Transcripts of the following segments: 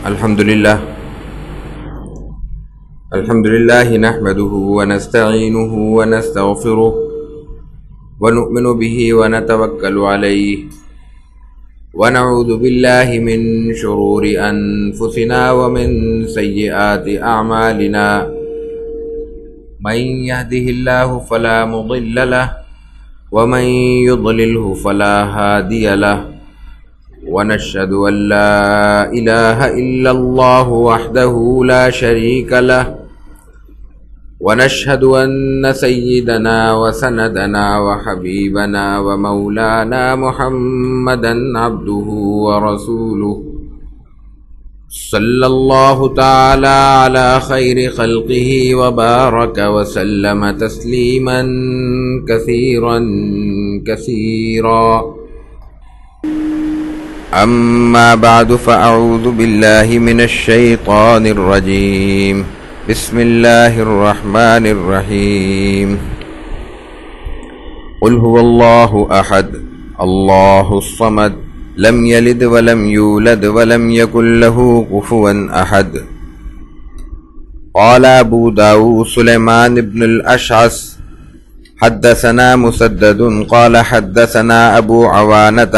الحمد لله نحمده ونستعينه ونستغفره ونؤمن به ونتوكل عليه ونعوذ بالله من شرور أنفسنا ومن سيئات أعمالنا من يهده الله فلا مضل له ومن يضلله فلا هادي له ونشهد أن لا إله إلا الله وحده لا شريك له ونشهد أن سيدنا وسندنا وحبيبنا ومولانا محمدا عبده ورسوله صلى الله تعالى على خير خلقه وبارك وسلم تسليما كثيرا كثيرا. أما بعد فأعوذ بالله من الشيطان الرجيم. بسم الله الرحمن الرحيم. قل هو الله أحد الله الصمد لم يلد ولم يولد ولم يكن له كفوا أحد. قال أبو داود سليمان بن الأشعث حدثنا مسدد قال حدثنا أبو عوانة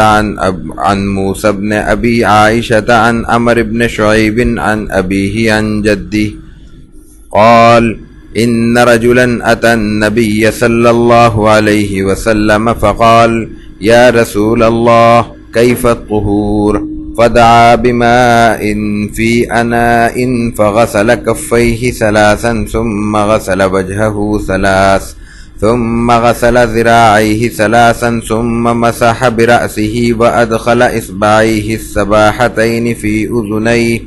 عن موسى بن أبي عائشة عن عمرو بن شعيب عن أبيه عن جده قال إن رجلا أتى النبي صلى الله عليه وسلم فقال يا رسول الله كيف الطهور؟ فدعا بماء في أناء فغسل كفيه ثلاثا ثم غسل وجهه ثلاث ثم غسل ذراعيه ثلاثا ثم مسح برأسه وأدخل إصبعيه السباحتين في أذنيه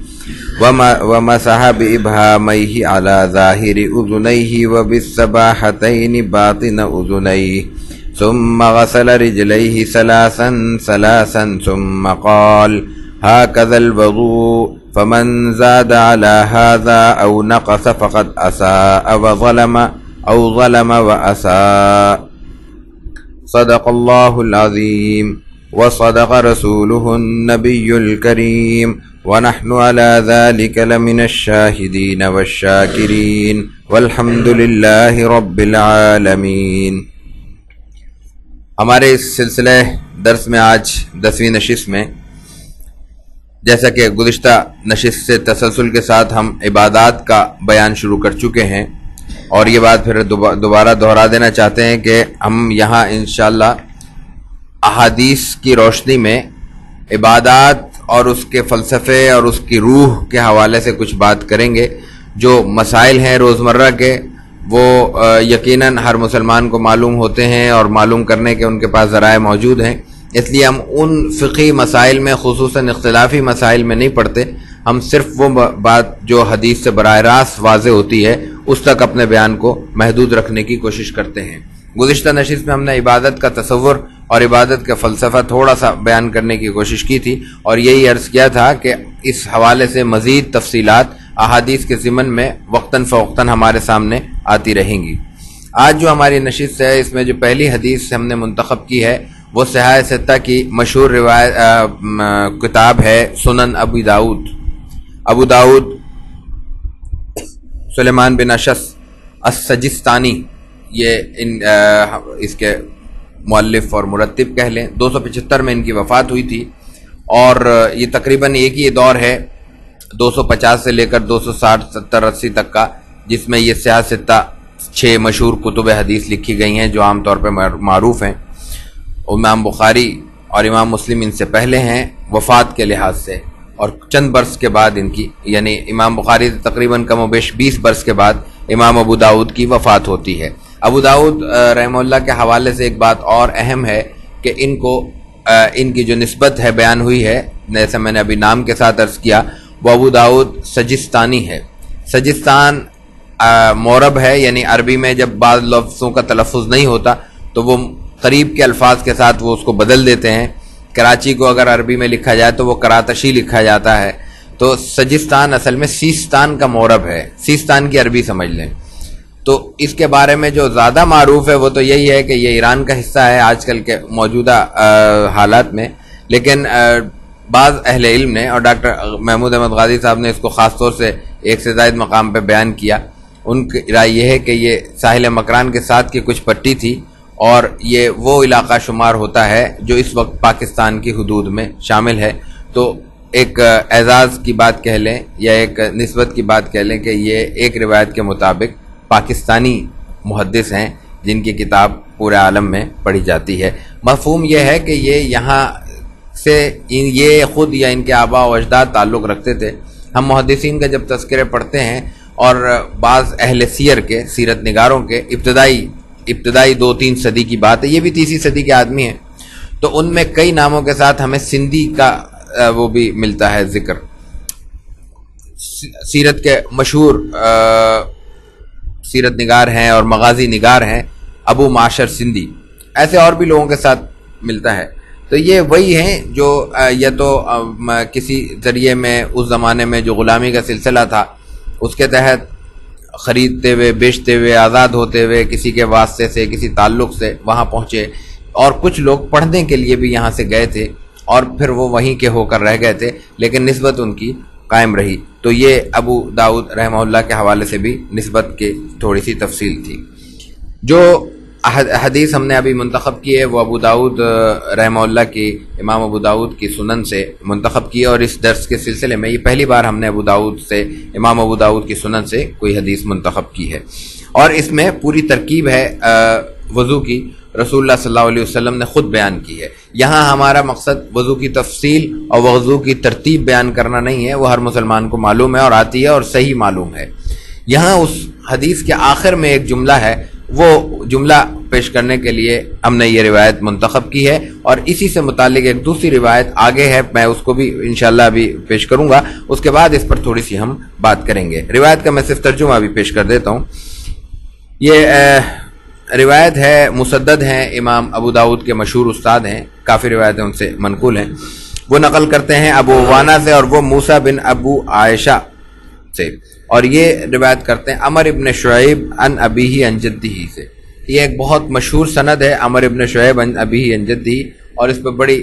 ومسح بإبهاميه على ظاهر أذنيه وبالسباحتين باطن أذنيه ثم غسل رجليه ثلاثا ثم قال هكذا الوضوء فمن زاد على هذا أو نقص فقد أساء وظلم أو ظلم وأساء. صدق الله العظيم وصدق رسوله النبي الكريم ونحن على ذلك لمن الشاهدين والشاكرين والحمد لله رب العالمين. ہمارے اس سلسلہ درس میں آج 10ویں نشست میں جیسا کہ گزشتہ نشست سے تسلسل کے ساتھ ہم عبادات کا بیان شروع کر چکے ہیں اور یہ بات پھر دوبارہ دہرا دینا چاہتے ہیں کہ ہم یہاں انشاءاللہ احادیث کی روشنی میں عبادات اور اس کے فلسفے اور اس کی روح کے حوالے سے کچھ بات کریں گے. جو مسائل ہیں روزمرہ کے وہ یقیناً ہر مسلمان کو معلوم ہوتے ہیں اور معلوم کرنے کے ان کے پاس ذرائع موجود ہیں، اس لیے ہم ان فقہی مسائل میں خصوصاً اختلافی مسائل میں نہیں پڑھتے. ہم صرف وہ بات جو حدیث سے براہ راست واضح ہوتی ہے اس تک اپنے بیان کو محدود رکھنے کی کوشش کرتے ہیں. گزشتہ نشست میں ہم نے عبادت کا تصور اور عبادت کا فلسفہ تھوڑا سا بیان کرنے کی کوشش کی تھی اور یہی عرض کیا تھا کہ اس حوالے سے مزید تفصیلات احادیث کے ضمن میں وقتاً فوقتاً ہمارے سامنے آتی رہیں گی. آج جو ہماری نشست ہے اس میں جو پہلی حدیث ہم نے منتخب کی ہے وہ صحاح ستہ کی مشہور روایت کتاب ہے سنن ابو داود سلیمان بن اشعث السجستانی، یہ اس کے مؤلف اور مرتب کہہ لیں. 275 میں ان کی وفات ہوئی تھی اور یہ تقریباً ایک ہی دور ہے 250 سے لے کر 260 70 80 تک کا جس میں یہ صحاح ستہ 6 مشہور کتب حدیث لکھی گئی ہیں جو عام طور پہ معروف ہیں. امام بخاری اور امام مسلم ان سے پہلے ہیں وفات کے لحاظ سے اور چند برس کے بعد ان کی یعنی امام بخاری تقریباً کم و بیش 20 برس کے بعد امام ابو داود کی وفات ہوتی ہے. ابو داود رحمہ اللہ کے حوالے سے ایک بات اور اہم ہے کہ ان کی جو نسبت ہے بیان ہوئی ہے جیسے میں نے ابھی نام کے ساتھ عرض کیا وہ ابو داود سجستانی ہے. سجستان مورب ہے یعنی عربی میں جب بعض لفظوں کا تلفظ نہیں ہوتا تو وہ قریب کے الفاظ کے ساتھ وہ اس کو بدل دیتے ہیں. کراچی کو اگر عربی میں لکھا جائے تو وہ کراتشی لکھا جاتا ہے. تو سجستان اصل میں سیستان کا مورب ہے، سیستان کی عربی سمجھ لیں. تو اس کے بارے میں جو زیادہ معروف ہے وہ تو یہی ہے کہ یہ ایران کا حصہ ہے آج کل کے موجودہ حالات میں، لیکن بعض اہل علم نے، اور ڈاکٹر محمود احمد غازی صاحب نے اس کو خاص طور سے ایک سے زائد مقام پہ بیان کیا، ان کی رائے یہ ہے کہ یہ ساحل مکران کے ساتھ کی کچھ پٹی تھی، اور یہ وہ علاقہ شمار ہوتا ہے جو اس وقت پاکستان کی حدود میں شامل ہے۔ تو ایک اعزاز کی بات کہہ لیں یا ایک نسبت کی بات کہہ لیں کہ یہ ایک روایت کے مطابق پاکستانی محدث ہیں جن کی کتاب پورے عالم میں پڑھی جاتی ہے۔ مفہوم یہ ہے کہ یہ یہاں سے یہ خود یا ان کے آباء و اجداد تعلق رکھتے تھے۔ ہم محدثین کا جب تذکرے پڑھتے ہیں اور بعض اہل سیر کے، سیرت نگاروں کے ابتدائی 2-3 صدی کی بات ہے، یہ بھی 30 صدی کے آدمی ہیں، تو ان میں کئی ناموں کے ساتھ ہمیں سندھی کا وہ بھی ملتا ہے ذکر۔ سیرت کے مشہور سیرت نگار ہیں اور مغازی نگار ہیں ابو معاشر سندھی، ایسے اور بھی لوگوں کے ساتھ ملتا ہے۔ تو یہ وہی ہیں جو یا تو کسی ذریعے میں اس زمانے میں جو غلامی کا سلسلہ تھا اس کے تحت خریدتے ہوئے، بیچتے ہوئے، آزاد ہوتے ہوئے کسی کے واسطے سے، کسی تعلق سے وہاں پہنچے، اور کچھ لوگ پڑھنے کے لیے بھی یہاں سے گئے تھے اور پھر وہ وہیں کے ہو کر رہ گئے تھے، لیکن نسبت ان کی قائم رہی۔ تو یہ ابو داؤد رحمہ اللہ کے حوالے سے بھی نسبت کی تھوڑی سی تفصیل تھی۔ جو حدیث ہم نے ابھی منتخب کی ہے وہ ابو داؤد رحمہ اللہ کی، امام ابو داؤد کی سنن سے منتخب کی ہے، اور اس درس کے سلسلے میں یہ پہلی بار ہم نے ابو داؤد سے، امام ابو داؤد کی سنن سے کوئی حدیث منتخب کی ہے، اور اس میں پوری ترکیب ہے وضو کی، رسول اللہ صلی اللہ علیہ وسلم نے خود بیان کی ہے۔ یہاں ہمارا مقصد وضو کی تفصیل اور وضو کی ترتیب بیان کرنا نہیں ہے، وہ ہر مسلمان کو معلوم ہے اور آتی ہے اور صحیح معلوم ہے۔ یہاں اس حدیث کے آخر میں ایک جملہ ہے، وہ جملہ پیش کرنے کے لیے ہم نے یہ روایت منتخب کی ہے، اور اسی سے متعلق ایک دوسری روایت آگے ہے، میں اس کو بھی انشاءاللہ ابھی پیش کروں گا، اس کے بعد اس پر تھوڑی سی ہم بات کریں گے۔ روایت کا میں صرف ترجمہ بھی پیش کر دیتا ہوں۔ یہ روایت ہے، مسدد ہیں، امام ابو داؤد کے مشہور استاد ہیں، کافی روایتیں ان سے منقول ہیں۔ وہ نقل کرتے ہیں ابو وانا سے، اور وہ موسیٰ بن ابو عائشہ سے، اور یہ روایت کرتے ہیں عمر ابن شعیب عن ابیہ عن جدہ سے۔ یہ ایک بہت مشہور سند ہے، عمر ابن شعیب عن ابیہ عن جدہ، اور اس پہ بڑی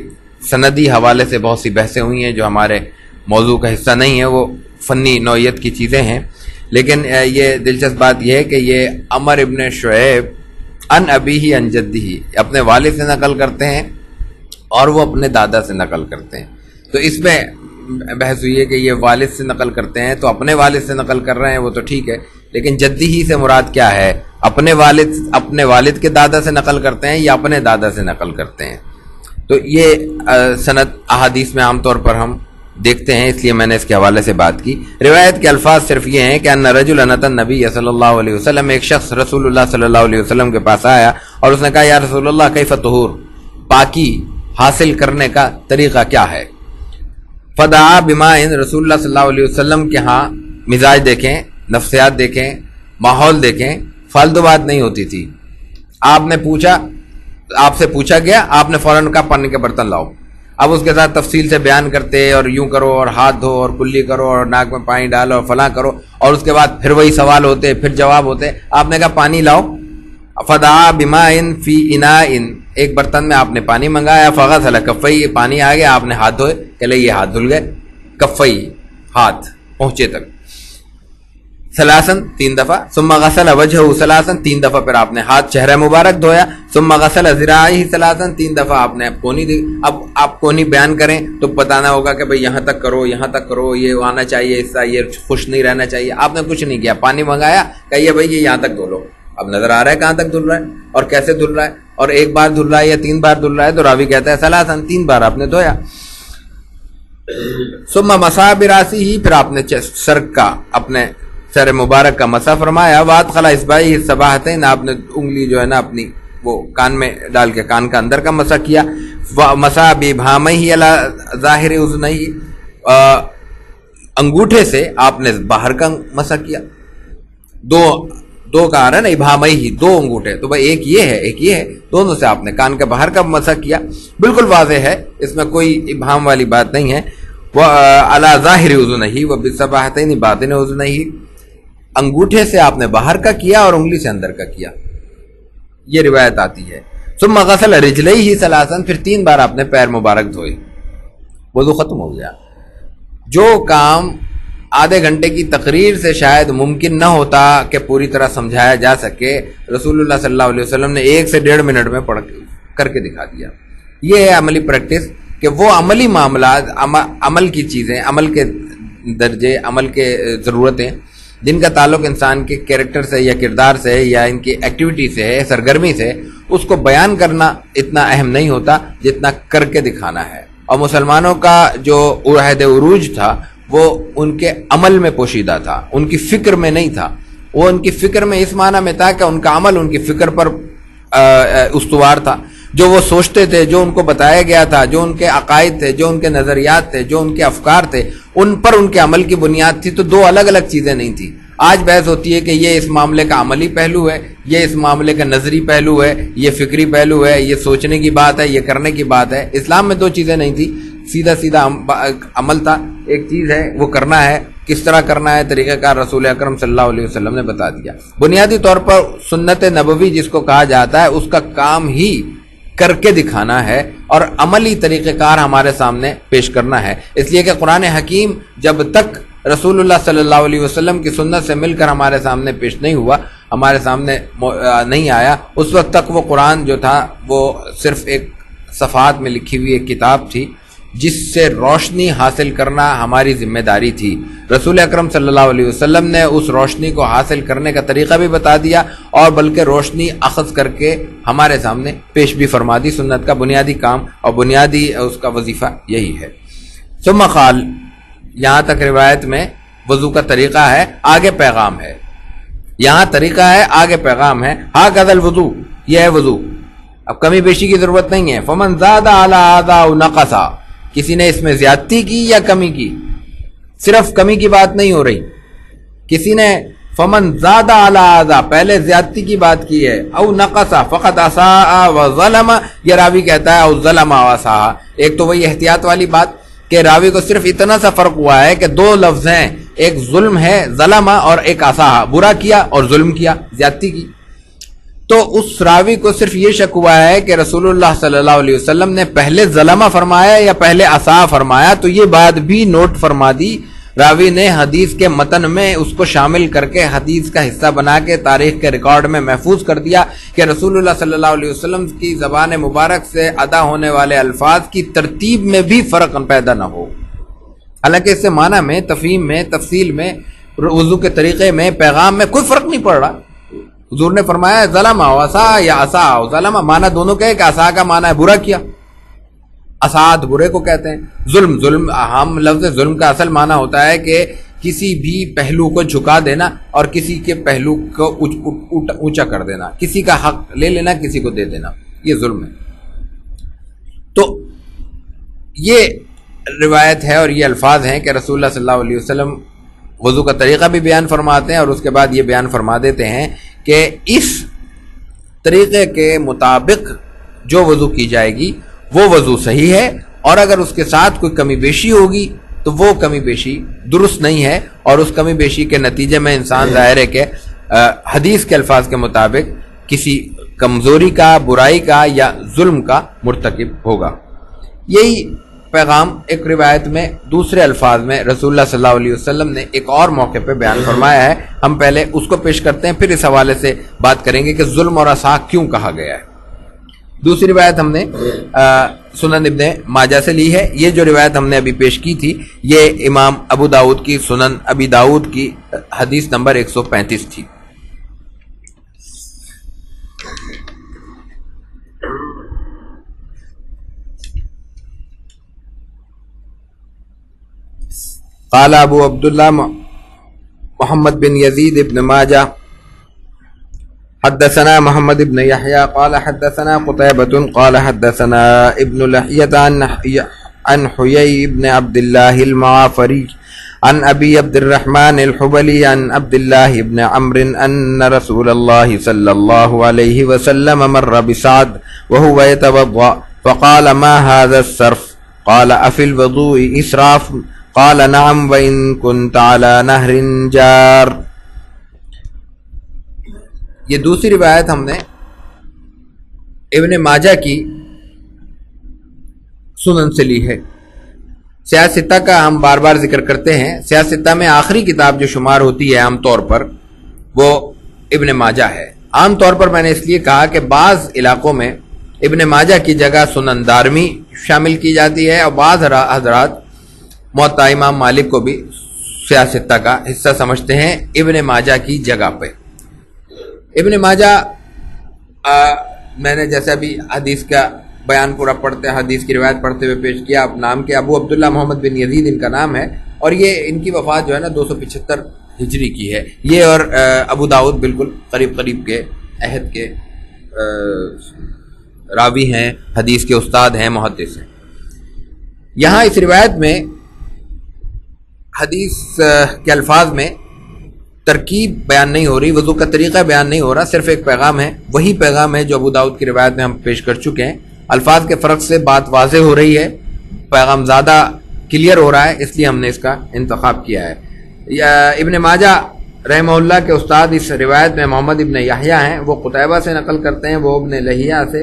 سندی حوالے سے بہت سی بحثیں ہوئی ہیں جو ہمارے موضوع کا حصہ نہیں ہے، وہ فنی نوعیت کی چیزیں ہیں، لیکن یہ دلچسپ بات یہ ہے کہ یہ عمر ابن شعیب ان ابیہ ان جدہ اپنے والد سے نقل کرتے ہیں اور وہ اپنے دادا سے نقل کرتے ہیں۔ تو اس میں بحث ہوئی ہے کہ یہ والد سے نقل کرتے ہیں تو اپنے والد سے نقل کر رہے ہیں، وہ تو ٹھیک ہے، لیکن جدی ہی سے مراد کیا ہے؟ اپنے والد کے دادا سے نقل کرتے ہیں یا اپنے دادا سے نقل کرتے ہیں؟ تو یہ سند احادیث میں عام طور پر ہم دیکھتے ہیں، اس لیے میں نے اس کے حوالے سے بات کی۔ روایت کے الفاظ صرف یہ ہیں کہ ان رجلا اتى النبي صلی اللہ علیہ وسلم، ایک شخص رسول اللہ صلی اللہ علیہ وسلم کے پاس آیا اور اس نے کہا یا رسول اللہ کیف الطہور، پاکی حاصل کرنے کا طریقہ کیا ہے؟ فدعا بماء، رسول اللہ صلی اللہ علیہ وسلم کے ہاں مزاج دیکھیں، نفسیات دیکھیں، ماحول دیکھیں، فالتو بات نہیں ہوتی تھی۔ آپ نے پوچھا، آپ سے پوچھا گیا، آپ نے فوراً کہا پانی کے برتن لاؤ۔ اب اس کے ساتھ تفصیل سے بیان کرتے اور یوں کرو اور ہاتھ دھو اور کلی کرو اور ناک میں پانی ڈالو اور فلاں کرو، اور اس کے بعد پھر وہی سوال ہوتے، پھر جواب ہوتے۔ آپ نے کہا پانی لاؤ، فدعا بماء فی اناء، ایک برتن میں آپ نے پانی منگایا، فغسل کفیہ، پانی آ گیا، آپ نے ہاتھ دھوئے، کہ لے یہ ہاتھ دھل گئے، کفیہ ہاتھ پہنچے تک، ثلاثاً 3 دفعہ، ثم غسل وجہہ ثلاثاً 3 دفعہ، پھر آپ نے ہاتھ چہرہ مبارک دھویا، ثم غسل ذراعہ ثلاثاً 3 دفعہ آپ نے کونی دی۔ اب آپ کونی بیان کریں تو بتانا ہوگا کہ بھئی یہاں تک کرو، یہاں تک کرو، یہ آنا چاہیے، اس سے یہ خوش نہیں رہنا چاہیے۔ آپ نے کچھ نہیں کیا، پانی منگایا، کہیے بھئی یہ یہاں تک دھو لو۔ اب نظر آ رہا ہے کہاں تک دھل رہا ہے اور کیسے دھل رہا ہے، اور ایک بار دھل رہا ہے یا 3 بار دھل رہا ہے، تو راوی کہتا ہے ثلاثاً 3 بار آپ نے دھویا۔ ثم مسح براسہ، پھر آپ نے سر کا، اپنے سر مبارک کا مسح فرمایا، وادخل اصبعہ السباحتین، آپ نے انگلی جو ہے نا اپنی وہ کان میں ڈال کے کان کا اندر کا مسح کیا، مسح بابہامہ علی ظاہر اذنیہ، انگوٹھے سے آپ نے باہر کا مسح کیا۔ دو کا آ رہا ہے نا، ابہامہ، 2 انگوٹھے، تو بھائی ایک یہ ہے ایک یہ ہے، دونوں سے آپ نے کان کے باہر کا مسح کیا، بالکل واضح ہے، اس میں کوئی ابہام والی بات نہیں ہے۔ علی ظاہر اذنیہ وبالسباحتین باطن اذنیہ، انگوٹھے سے آپ نے باہر کا کیا اور انگلی سے اندر کا کیا، یہ روایت آتی ہے۔ ثم غسل رجلیہ ثلاثاً، پھر 3 بار آپ نے پیر مبارک دھوئے۔ وضو ختم ہو گیا. جو کام آدھے گھنٹے کی تقریر سے شاید ممکن نہ ہوتا کہ پوری طرح سمجھایا جا سکے، رسول اللہ صلی اللہ علیہ وسلم نے 1 سے 1.5 منٹ میں پڑھ کر کے دکھا دیا. یہ ہے عملی پریکٹس کہ وہ عملی معاملات، عمل کی چیزیں، عمل کے درجے، عمل کے ضرورتیں جن کا تعلق انسان کے کیریکٹر سے یا کردار سے یا ان کی ایکٹیویٹی سے ہے، سرگرمی سے، اس کو بیان کرنا اتنا اہم نہیں ہوتا جتنا کر کے دکھانا ہے. اور مسلمانوں کا جو عہد عروج تھا وہ ان کے عمل میں پوشیدہ تھا، ان کی فکر میں نہیں تھا. وہ ان کی فکر میں اس معنی میں تھا کہ ان کا عمل ان کی فکر پر استوار تھا. جو وہ سوچتے تھے، جو ان کو بتایا گیا تھا، جو ان کے عقائد تھے، جو ان کے نظریات تھے، جو ان کے افکار تھے، ان پر ان کے عمل کی بنیاد تھی. تو 2 الگ الگ چیزیں نہیں تھیں. آج بحث ہوتی ہے کہ یہ اس معاملے کا عملی پہلو ہے، یہ اس معاملے کا نظری پہلو ہے، یہ فکری پہلو ہے، یہ سوچنے کی بات ہے، یہ کرنے کی بات ہے. اسلام میں 2 چیزیں نہیں تھی، سیدھا سیدھا عمل تھا. ایک چیز ہے وہ کرنا ہے، کس طرح کرنا ہے طریقہ کار رسول اکرم صلی اللہ علیہ وسلم نے بتا دیا. بنیادی طور پر سنت نبوی جس کو کہا جاتا ہے، اس کا کام ہی کر کے دکھانا ہے اور عملی طریقہ کار ہمارے سامنے پیش کرنا ہے. اس لیے کہ قرآن حکیم جب تک رسول اللہ صلی اللہ علیہ وسلم کی سنت سے مل کر ہمارے سامنے پیش نہیں ہوا، ہمارے سامنے نہیں آیا، اس وقت تک وہ قرآن جو تھا وہ صرف ایک صفحات میں لکھی ہوئی ایک کتاب تھی جس سے روشنی حاصل کرنا ہماری ذمہ داری تھی. رسول اکرم صلی اللہ علیہ وسلم نے اس روشنی کو حاصل کرنے کا طریقہ بھی بتا دیا اور بلکہ روشنی اخذ کر کے ہمارے سامنے پیش بھی فرما دی. سنت کا بنیادی کام اور بنیادی اس کا وظیفہ یہی ہے. ثم قال، یہاں تک روایت میں وضو کا طریقہ ہے، آگے پیغام ہے. یہاں طریقہ ہے، آگے پیغام ہے. ہاکذا الوضو، یہ ہے وضو. اب کمی بیشی کی ضرورت نہیں ہے. فمن زاد علی ھذا او نقص، کسی نے اس میں زیادتی کی یا کمی کی، صرف کمی کی بات نہیں ہو رہی. کسی نے فمن زاد علی ھذا، پہلے زیادتی کی بات کی ہے، او نقص فقد اساء و ظلم، یہ راوی کہتا ہے او ظلم و اساء. ایک تو وہی احتیاط والی بات کہ راوی کو صرف اتنا سا فرق ہوا ہے کہ 2 لفظ ہیں، ایک ظلم ہے ظلم اور ایک اساء، برا کیا اور ظلم کیا، زیادتی کی. تو اس راوی کو صرف یہ شک ہوا ہے کہ رسول اللہ صلی اللہ علیہ وسلم نے پہلے ظلمہ فرمایا یا پہلے اساء فرمایا. تو یہ بات بھی نوٹ فرما دی راوی نے حدیث کے متن میں، اس کو شامل کر کے حدیث کا حصہ بنا کے تاریخ کے ریکارڈ میں محفوظ کر دیا کہ رسول اللہ صلی اللہ علیہ وسلم کی زبان مبارک سے ادا ہونے والے الفاظ کی ترتیب میں بھی فرق پیدا نہ ہو. حالانکہ اس سے معنی میں، تفہیم میں، تفصیل میں، وضو کے طریقے میں، پیغام میں کوئی فرق نہیں پڑ رہا. حضور نے فرمایا ظلم و اساء یا اساء و ظلم، معنی دونوں کا ہے کہ اساء کا معنی ہے برا کیا، اساءت برے کو کہتے ہیں. ظلم ہم لفظ ظلم کا اصل معنی ہوتا ہے کہ کسی بھی پہلو کو جھکا دینا اور کسی کے پہلو کو اونچا کر دینا، کسی کا حق لے لینا، کسی کو دے دینا، یہ ظلم ہے. تو یہ روایت ہے اور یہ الفاظ ہیں کہ رسول اللہ صلی اللہ علیہ وسلم وضو کا طریقہ بھی بیان فرماتے ہیں اور اس کے بعد یہ بیان فرما دیتے ہیں کہ اس طریقے کے مطابق جو وضو کی جائے گی وہ وضو صحیح ہے، اور اگر اس کے ساتھ کوئی کمی بیشی ہوگی تو وہ کمی بیشی درست نہیں ہے، اور اس کمی بیشی کے نتیجے میں انسان ظاہر ہے کہ حدیث کے الفاظ کے مطابق کسی کمزوری کا، برائی کا یا ظلم کا مرتکب ہوگا. یہی پیغام ایک روایت میں دوسرے الفاظ میں رسول اللہ صلی اللہ علیہ وسلم نے ایک اور موقع پہ بیان فرمایا ہے. ہم پہلے اس کو پیش کرتے ہیں، پھر اس حوالے سے بات کریں گے کہ ظلم اور اساء کیوں کہا گیا ہے. دوسری روایت ہم نے سنن ابن ماجہ سے لی ہے. یہ جو روایت ہم نے ابھی پیش کی تھی یہ امام ابو داؤد کی سنن ابی داؤد کی حدیث نمبر 135 تھی. قال ابو عبداللہ محمد بن یزید ابن ماجہ حدثنا محمد بن يحيى قال حدثنا قتيبة قال حدثنا ابن لحية عن حيي بن عبد الله المعافري عن أبي عبد الرحمن الحبلي عن عبد الله بن عمرو أن رسول الله صلى الله عليه وسلم مر بسعد وهو يتوضأ فقال ما هذا الصرف قال أفي الوضوء إسراف قال نعم وإن كنت على نهر جار. یہ دوسری روایت ہم نے ابن ماجہ کی سنن سے لی ہے. سیاستہ کا ہم بار بار ذکر کرتے ہیں. سیاستہ میں آخری کتاب جو شمار ہوتی ہے عام طور پر وہ ابن ماجہ ہے. عام طور پر میں نے اس لیے کہا کہ بعض علاقوں میں ابن ماجہ کی جگہ سنن دارمی شامل کی جاتی ہے، اور بعض حضرات موطا امام مالک کو بھی سیاستہ کا حصہ سمجھتے ہیں ابن ماجہ کی جگہ پہ. ابن ماجہ میں نے جیسے ابھی حدیث کا بیان پورا پڑھتے حدیث کی روایت پڑھتے ہوئے پیش کیا. اب نام کے ابو عبداللہ محمد بن یزید ان کا نام ہے، اور یہ ان کی وفات جو ہے نا 275 ہجری کی ہے. یہ اور ابو داؤد بالکل قریب قریب کے عہد کے راوی ہیں، حدیث کے استاد ہیں، محدث ہیں. یہاں اس روایت میں حدیث کے الفاظ میں ترکیب بیان نہیں ہو رہی، وضو کا طریقہ بیان نہیں ہو رہا، صرف ایک پیغام ہے، وہی پیغام ہے جو ابو داؤد کی روایت میں ہم پیش کر چکے ہیں. الفاظ کے فرق سے بات واضح ہو رہی ہے، پیغام زیادہ کلیئر ہو رہا ہے، اس لیے ہم نے اس کا انتخاب کیا ہے. ابن ماجہ رحمہ اللہ کے استاد اس روایت میں محمد ابن یحییٰ ہیں، وہ قتیبہ سے نقل کرتے ہیں، وہ ابن لہیہ سے،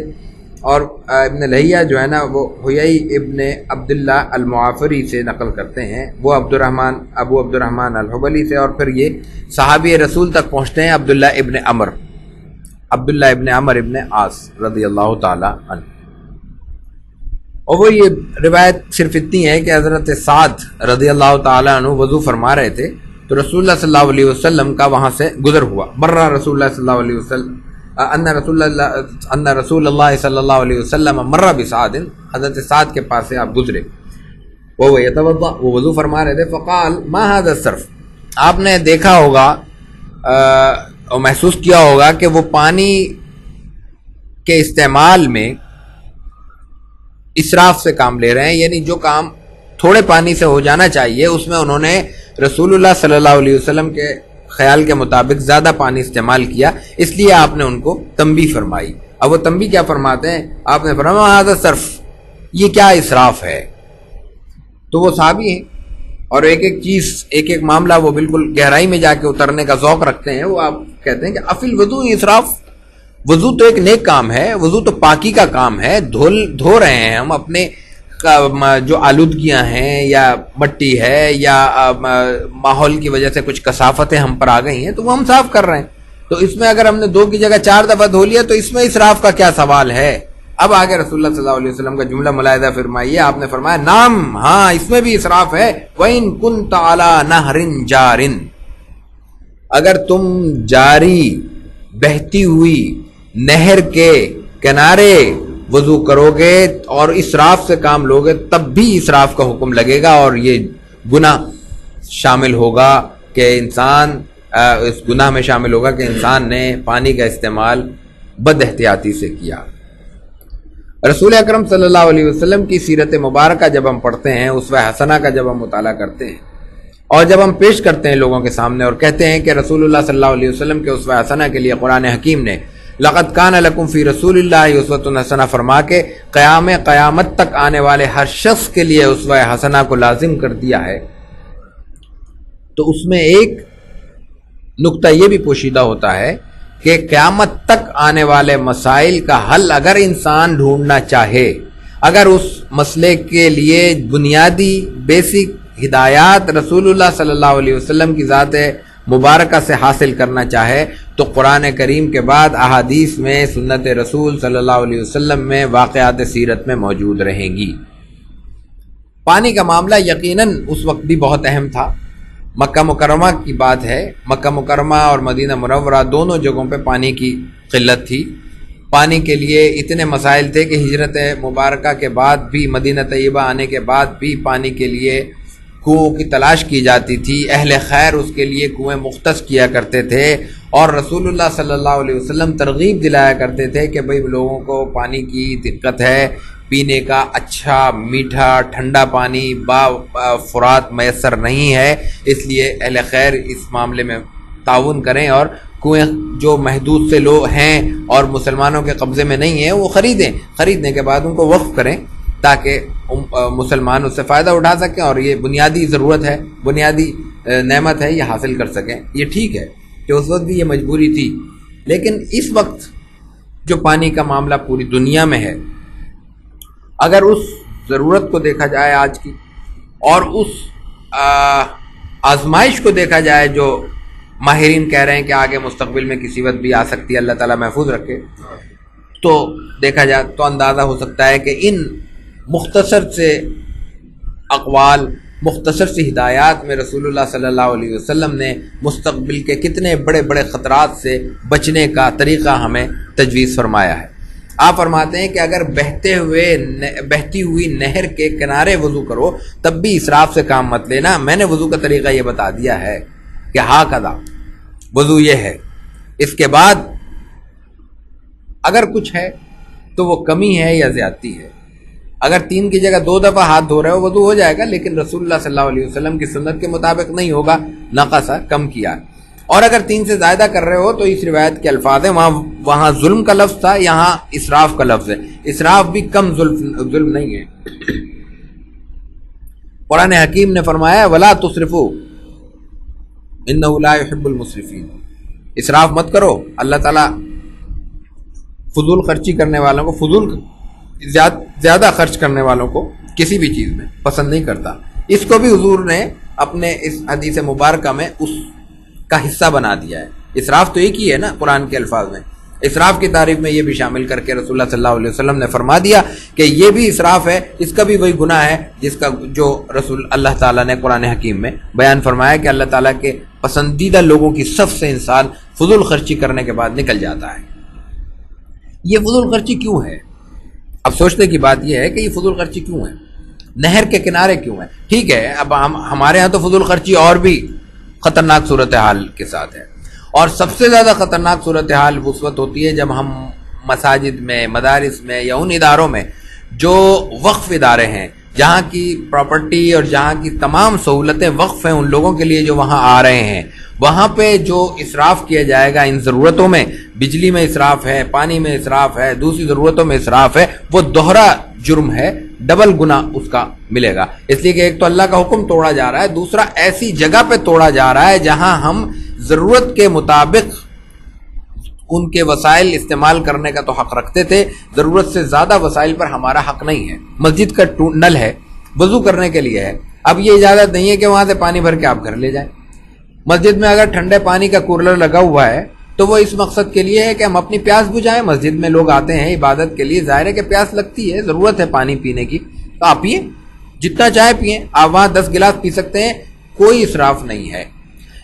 اور ابن لہیہ جو ہے نا وہ حیی ابن عبداللہ المعافری سے نقل کرتے ہیں، وہ ابو عبد الرحمن الحبلی سے، اور پھر یہ صحابی رسول تک پہنچتے ہیں عبداللہ ابن عمر ابن عاص رضی اللہ تعالی عنہ. اور وہ یہ روایت صرف اتنی ہے کہ حضرت سعد رضی اللہ تعالیٰ عنہ وضو فرما رہے تھے تو رسول اللہ صلی اللہ علیہ وسلم کا وہاں سے گزر ہوا. مرہ رسول اللہ صلی اللہ علیہ وسلم ان رسول اللہ صلی اللہ علیہ وسلم مرہ بسعد، حضرت سعد کے پاس سے آپ گزرے، وہ یتوضا، وہ وضو فرما رہے تھے. فقال ما هذا الصرف، آپ نے دیکھا ہوگا اور محسوس کیا ہوگا کہ وہ پانی کے استعمال میں اسراف سے کام لے رہے ہیں، یعنی جو کام تھوڑے پانی سے ہو جانا چاہیے اس میں انہوں نے رسول اللہ صلی اللہ علیہ وسلم کے خیال کے مطابق زیادہ پانی استعمال کیا، اس لیے آپ نے ان کو تنبیہ فرمائی. اب وہ تنبیہ کیا فرماتے ہیں؟ آپ نے فرمایا هذا صرف، یہ کیا اسراف ہے. تو وہ صحابی ہیں اور ایک ایک چیز، ایک ایک معاملہ وہ بالکل گہرائی میں جا کے اترنے کا ذوق رکھتے ہیں. وہ آپ کہتے ہیں کہ افل وضو اسراف، وضو تو ایک نیک کام ہے، وضو تو پاکی کا کام ہے، دھو رہے ہیں ہم اپنے جو آلودگیاں ہیں یا مٹی ہے یا ماحول کی وجہ سے کچھ کثافتیں ہم پر آ گئی ہیں تو وہ ہم صاف کر رہے ہیں. تو اس میں اگر ہم نے 2 کی جگہ 4 دفعہ دھو لیا تو اس میں اسراف کا کیا سوال ہے. اب آگے رسول اللہ صلی اللہ علیہ وسلم کا جملہ ملاحظہ فرمائیے. آپ نے فرمایا نام، ہاں اس میں بھی اسراف ہے. وَإِن كُنْتَ عَلَى نَهْرٍ جَارٍ، اگر تم جاری بہتی ہوئی نہر کے کنارے وضو کرو گے اور اسراف سے کام لوگے تب بھی اسراف کا حکم لگے گا، اور یہ گناہ شامل ہوگا کہ انسان اس گناہ میں شامل ہوگا کہ انسان نے پانی کا استعمال بد احتیاطی سے کیا. رسول اکرم صلی اللہ علیہ وسلم کی سیرت مبارکہ جب ہم پڑھتے ہیں، اسوہ حسنہ کا جب ہم مطالعہ کرتے ہیں اور جب ہم پیش کرتے ہیں لوگوں کے سامنے اور کہتے ہیں کہ رسول اللہ صلی اللہ علیہ وسلم کے اسوہ حسنہ کے لیے قرآن حکیم نے لقد کان لکم فی رسول اللہ اسوۃ حسنہ فرما کے قیامت تک آنے والے ہر شخص کے لیے اسوہ حسنہ کو لازم کر دیا ہے، تو اس میں ایک نقطہ یہ بھی پوشیدہ ہوتا ہے کہ قیامت تک آنے والے مسائل کا حل اگر انسان ڈھونڈنا چاہے، اگر اس مسئلے کے لیے بنیادی بیسک ہدایات رسول اللہ صلی اللہ علیہ وسلم کی ذات مبارکہ سے حاصل کرنا چاہے تو قرآن کریم کے بعد احادیث میں، سنت رسول صلی اللہ علیہ وسلم میں، واقعات سیرت میں موجود رہیں گی. پانی کا معاملہ یقیناً اس وقت بھی بہت اہم تھا. مکہ مکرمہ کی بات ہے، مکہ مکرمہ اور مدینہ منورہ دونوں جگہوں پہ پانی کی قلت تھی. پانی کے لیے اتنے مسائل تھے کہ ہجرت مبارکہ کے بعد بھی، مدینہ طیبہ آنے کے بعد بھی پانی کے لیے کنویں کی تلاش کی جاتی تھی. اہل خیر اس کے لیے کنویں مختص کیا کرتے تھے اور رسول اللہ صلی اللہ علیہ وسلم ترغیب دلایا کرتے تھے کہ بھئی لوگوں کو پانی کی دقت ہے، پینے کا اچھا میٹھا ٹھنڈا پانی فرات میسر نہیں ہے، اس لیے اہل خیر اس معاملے میں تعاون کریں اور کنویں جو محدود سے لوگ ہیں اور مسلمانوں کے قبضے میں نہیں ہیں وہ خریدنے کے بعد ان کو وقف کریں تاکہ مسلمان اس سے فائدہ اٹھا سکیں اور یہ بنیادی ضرورت ہے، بنیادی نعمت ہے، یہ حاصل کر سکیں. یہ ٹھیک ہے کہ اس وقت بھی یہ مجبوری تھی، لیکن اس وقت جو پانی کا معاملہ پوری دنیا میں ہے، اگر اس ضرورت کو دیکھا جائے آج کی، اور اس آزمائش کو دیکھا جائے جو ماہرین کہہ رہے ہیں کہ آگے مستقبل میں کسی وقت بھی آ سکتی ہے، اللہ تعالیٰ محفوظ رکھے، تو دیکھا جائے تو اندازہ ہو سکتا ہے کہ ان مختصر سے اقوال، مختصر سی ہدایات میں رسول اللہ صلی اللہ علیہ وسلم نے مستقبل کے کتنے بڑے بڑے خطرات سے بچنے کا طریقہ ہمیں تجویز فرمایا ہے۔ آپ فرماتے ہیں کہ اگر بہتی ہوئی نہر کے کنارے وضو کرو تب بھی اسراف سے کام مت لینا، میں نے وضو کا طریقہ یہ بتا دیا ہے کہ ہاں کذا وضو یہ ہے، اس کے بعد اگر کچھ ہے تو وہ کمی ہے یا زیادتی ہے۔ اگر 3 کی جگہ 2 دفعہ ہاتھ دھو رہے ہو وضو ہو جائے گا، لیکن رسول اللہ صلی اللہ علیہ وسلم کی سنت کے مطابق نہیں ہوگا، ناقصہ کم کیا۔ اور اگر 3 سے زیادہ کر رہے ہو تو اس روایت کے الفاظ ہیں، وہاں ظلم کا لفظ تھا، یہاں اسراف کا لفظ ہے۔ اسراف بھی کم ظلم نہیں ہے۔ قرآن حکیم نے فرمایا وَلَا تُسْرِفُوا إِنَّهُ لَا يُحِبُّ الْمُسْرِفِينَ، اسراف مت کرو، اللہ تعالیٰ فضول خرچی کرنے والوں کو، فضول زیادہ خرچ کرنے والوں کو کسی بھی چیز میں پسند نہیں کرتا۔ اس کو بھی حضور نے اپنے اس حدیث مبارکہ میں اس کا حصہ بنا دیا ہے۔ اسراف تو ایک ہی ہے نا قرآن کے الفاظ میں، اسراف کی تعریف میں یہ بھی شامل کر کے رسول اللہ صلی اللہ علیہ وسلم نے فرما دیا کہ یہ بھی اسراف ہے، اس کا بھی وہی گناہ ہے جس کا جو رسول اللہ تعالیٰ نے قرآن حکیم میں بیان فرمایا کہ اللہ تعالیٰ کے پسندیدہ لوگوں کی صف سے انسان فضول خرچی کرنے کے بعد نکل جاتا ہے۔ یہ فضول خرچی کیوں ہے؟ اب سوچنے کی بات یہ ہے کہ یہ فضول خرچی کیوں ہے، نہر کے کنارے کیوں ہے؟ ٹھیک ہے، اب ہمارے ہاں تو فضول خرچی اور بھی خطرناک صورتحال کے ساتھ ہے، اور سب سے زیادہ خطرناک صورتحال اس وقت ہوتی ہے جب ہم مساجد میں، مدارس میں یا ان اداروں میں جو وقف ادارے ہیں، جہاں کی پراپرٹی اور جہاں کی تمام سہولتیں وقف ہیں ان لوگوں کے لیے جو وہاں آ رہے ہیں، وہاں پہ جو اسراف کیا جائے گا ان ضرورتوں میں، بجلی میں اسراف ہے، پانی میں اسراف ہے، دوسری ضرورتوں میں اسراف ہے، وہ دوہرا جرم ہے، ڈبل گناہ اس کا ملے گا۔ اس لیے کہ ایک تو اللہ کا حکم توڑا جا رہا ہے، دوسرا ایسی جگہ پہ توڑا جا رہا ہے جہاں ہم ضرورت کے مطابق ان کے وسائل استعمال کرنے کا تو حق رکھتے تھے، ضرورت سے زیادہ وسائل پر ہمارا حق نہیں ہے۔ مسجد کا نل ہے، وضو کرنے کے لیے ہے، اب یہ اجازت نہیں ہے کہ وہاں سے پانی بھر کے آپ گھر لے جائیں۔ مسجد میں اگر ٹھنڈے پانی کا کولر لگا ہوا ہے تو وہ اس مقصد کے لیے ہے کہ ہم اپنی پیاس بجھائیں۔ مسجد میں لوگ آتے ہیں عبادت کے لیے، ظاہر ہے کہ پیاس لگتی ہے، ضرورت ہے پانی پینے کی، تو آپ پیئیں، جتنا چاہے پیئیں، آپ وہاں 10 گلاس پی سکتے ہیں، کوئی اسراف نہیں ہے۔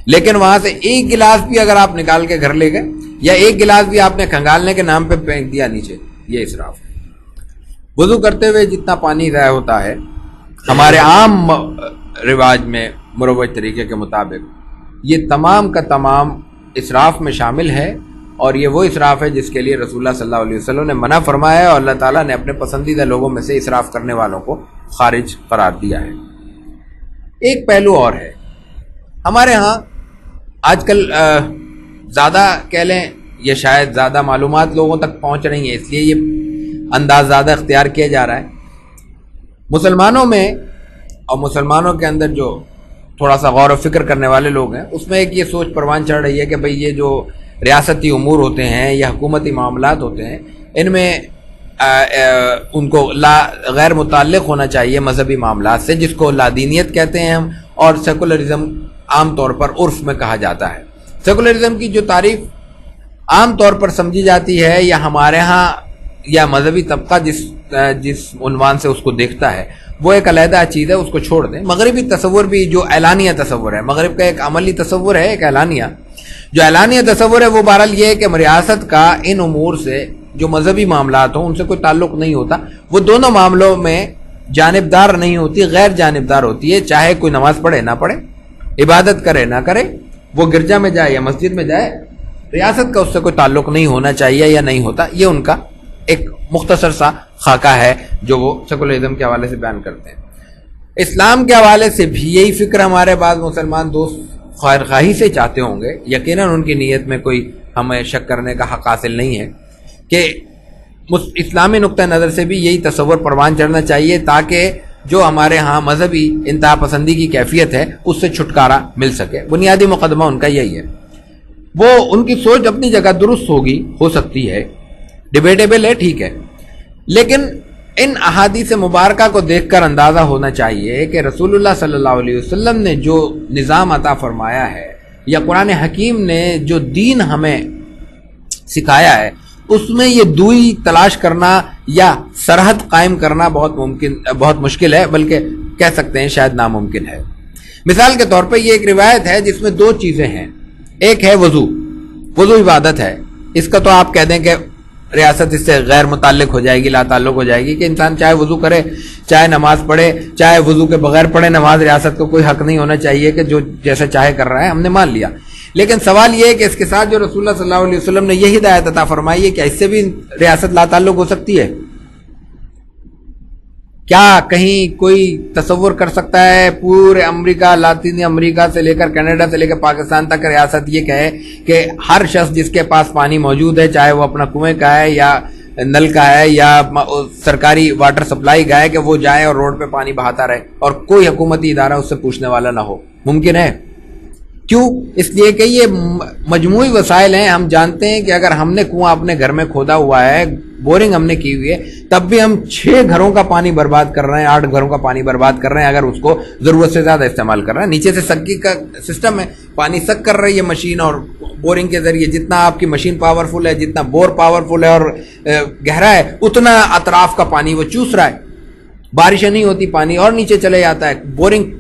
لیکن وہاں سے 1 گلاس بھی اگر آپ نکال کے گھر لے گئے یا 1 گلاس بھی آپ نے کھنگالنے کے نام پہ پھینک دیا نیچے، یہ اسراف ہے۔ وضو کرتے ہوئے جتنا پانی ضائع ہوتا ہے ہمارے عام رواج میں مروج طریقے کے مطابق، یہ تمام کا تمام اسراف میں شامل ہے، اور یہ وہ اسراف ہے جس کے لیے رسول اللہ صلی اللہ علیہ وسلم نے منع فرمایا ہے، اور اللہ تعالیٰ نے اپنے پسندیدہ لوگوں میں سے اسراف کرنے والوں کو خارج قرار دیا ہے۔ ایک پہلو اور ہے، ہمارے ہاں آج کل زیادہ کہہ لیں یا شاید زیادہ معلومات لوگوں تک پہنچ رہی ہیں، اس لیے یہ انداز زیادہ اختیار کیا جا رہا ہے۔ مسلمانوں میں اور مسلمانوں کے اندر جو تھوڑا سا غور و فکر کرنے والے لوگ ہیں، اس میں ایک یہ سوچ پروان چڑھ رہی ہے کہ بھئی یہ جو ریاستی امور ہوتے ہیں یا حکومتی معاملات ہوتے ہیں، ان میں ان کو غیر متعلق ہونا چاہیے مذہبی معاملات سے، جس کو لادینیت کہتے ہیں ہم، اور سیکولرزم عام طور پر عرف میں کہا جاتا ہے۔ سیکولرزم کی جو تعریف عام طور پر سمجھی جاتی ہے یا ہمارے ہاں یا مذہبی طبقہ جس عنوان سے اس کو دیکھتا ہے، وہ ایک علیحدہ چیز ہے، اس کو چھوڑ دیں۔ مغربی تصور بھی جو اعلانیہ تصور ہے، مغرب کا ایک عملی تصور ہے، ایک اعلانیہ، جو اعلانیہ تصور ہے وہ بہرحال یہ ہے کہ ریاست کا ان امور سے جو مذہبی معاملات ہوں ان سے کوئی تعلق نہیں ہوتا، وہ دونوں معاملوں میں جانبدار نہیں ہوتی، غیر جانبدار ہوتی ہے، چاہے کوئی نماز پڑھے نہ پڑھے، عبادت کرے نہ کرے، وہ گرجا میں جائے یا مسجد میں جائے، ریاست کا اس سے کوئی تعلق نہیں ہونا چاہیے یا نہیں ہوتا۔ یہ ان کا ایک مختصر سا خاکہ ہے جو وہ سیکولرزم کے حوالے سے بیان کرتے ہیں۔ اسلام کے حوالے سے بھی یہی فکر ہمارے بعض مسلمان دوست خیر خواہی سے چاہتے ہوں گے، یقیناً ان کی نیت میں کوئی ہمیں شک کرنے کا حق حاصل نہیں ہے، کہ اسلامی نقطہ نظر سے بھی یہی تصور پروان چڑھنا چاہیے تاکہ جو ہمارے ہاں مذہبی انتہا پسندی کی کیفیت ہے اس سے چھٹکارا مل سکے۔ بنیادی مقدمہ ان کا یہی ہے۔ وہ ان کی سوچ اپنی جگہ درست ہوگی، ہو سکتی ہے، ڈیبیٹیبل ہے، ٹھیک ہے، لیکن ان احادیث مبارکہ کو دیکھ کر اندازہ ہونا چاہیے کہ رسول اللہ صلی اللہ علیہ وسلم نے جو نظام عطا فرمایا ہے یا قرآن حکیم نے جو دین ہمیں سکھایا ہے اس میں یہ دوئی تلاش کرنا یا سرحد قائم کرنا بہت مشکل ہے، بلکہ کہہ سکتے ہیں شاید ناممکن ہے۔ مثال کے طور پہ یہ ایک روایت ہے جس میں دو چیزیں ہیں، ایک ہے وضو عبادت ہے، اس کا تو آپ کہہ دیں کہ ریاست اس سے غیر متعلق ہو جائے گی، لا تعلق ہو جائے گی کہ انسان چاہے وضو کرے چاہے نماز پڑھے چاہے وضو کے بغیر پڑھے نماز، ریاست کو کوئی حق نہیں ہونا چاہیے کہ جو جیسا چاہے کر رہا ہے، ہم نے مان لیا۔ لیکن سوال یہ ہے کہ اس کے ساتھ جو رسول اللہ صلی اللہ علیہ وسلم نے یہ ہدایت عطا فرمائی ہے کہ اس سے بھی ریاست لا تعلق ہو سکتی ہے؟ کیا کہیں کوئی تصور کر سکتا ہے پورے امریکہ، لاطینی امریکہ سے لے کر کینیڈا سے لے کر پاکستان تک ریاست یہ کہے کہ ہر شخص جس کے پاس پانی موجود ہے، چاہے وہ اپنا کنویں کا ہے یا نل کا ہے یا سرکاری واٹر سپلائی کا ہے، کہ وہ جائے اور روڈ پہ پانی بہاتا رہے اور کوئی حکومتی ادارہ اس سے پوچھنے والا نہ ہو؟ ممکن ہے؟ کیوں؟ اس لیے کہ یہ مجموعی وسائل ہیں۔ ہم جانتے ہیں کہ اگر ہم نے کنواں اپنے گھر میں کھودا ہوا ہے، بورنگ ہم نے کی ہوئی ہے، تب بھی ہم 6 گھروں کا پانی برباد کر رہے ہیں، 8 گھروں کا پانی برباد کر رہے ہیں اگر اس کو ضرورت سے زیادہ استعمال کر رہے ہیں۔ نیچے سے سکی کا سسٹم ہے، پانی سک کر رہی ہے مشین، اور بورنگ کے ذریعے جتنا آپ کی مشین پاورفل ہے، جتنا بور پاورفل ہے اور گہرا ہے، اتنا اطراف کا پانی وہ چوس رہا ہے۔ بارشیں نہیں ہوتی، پانی اور نیچے چلے جاتا ہے۔ بورنگ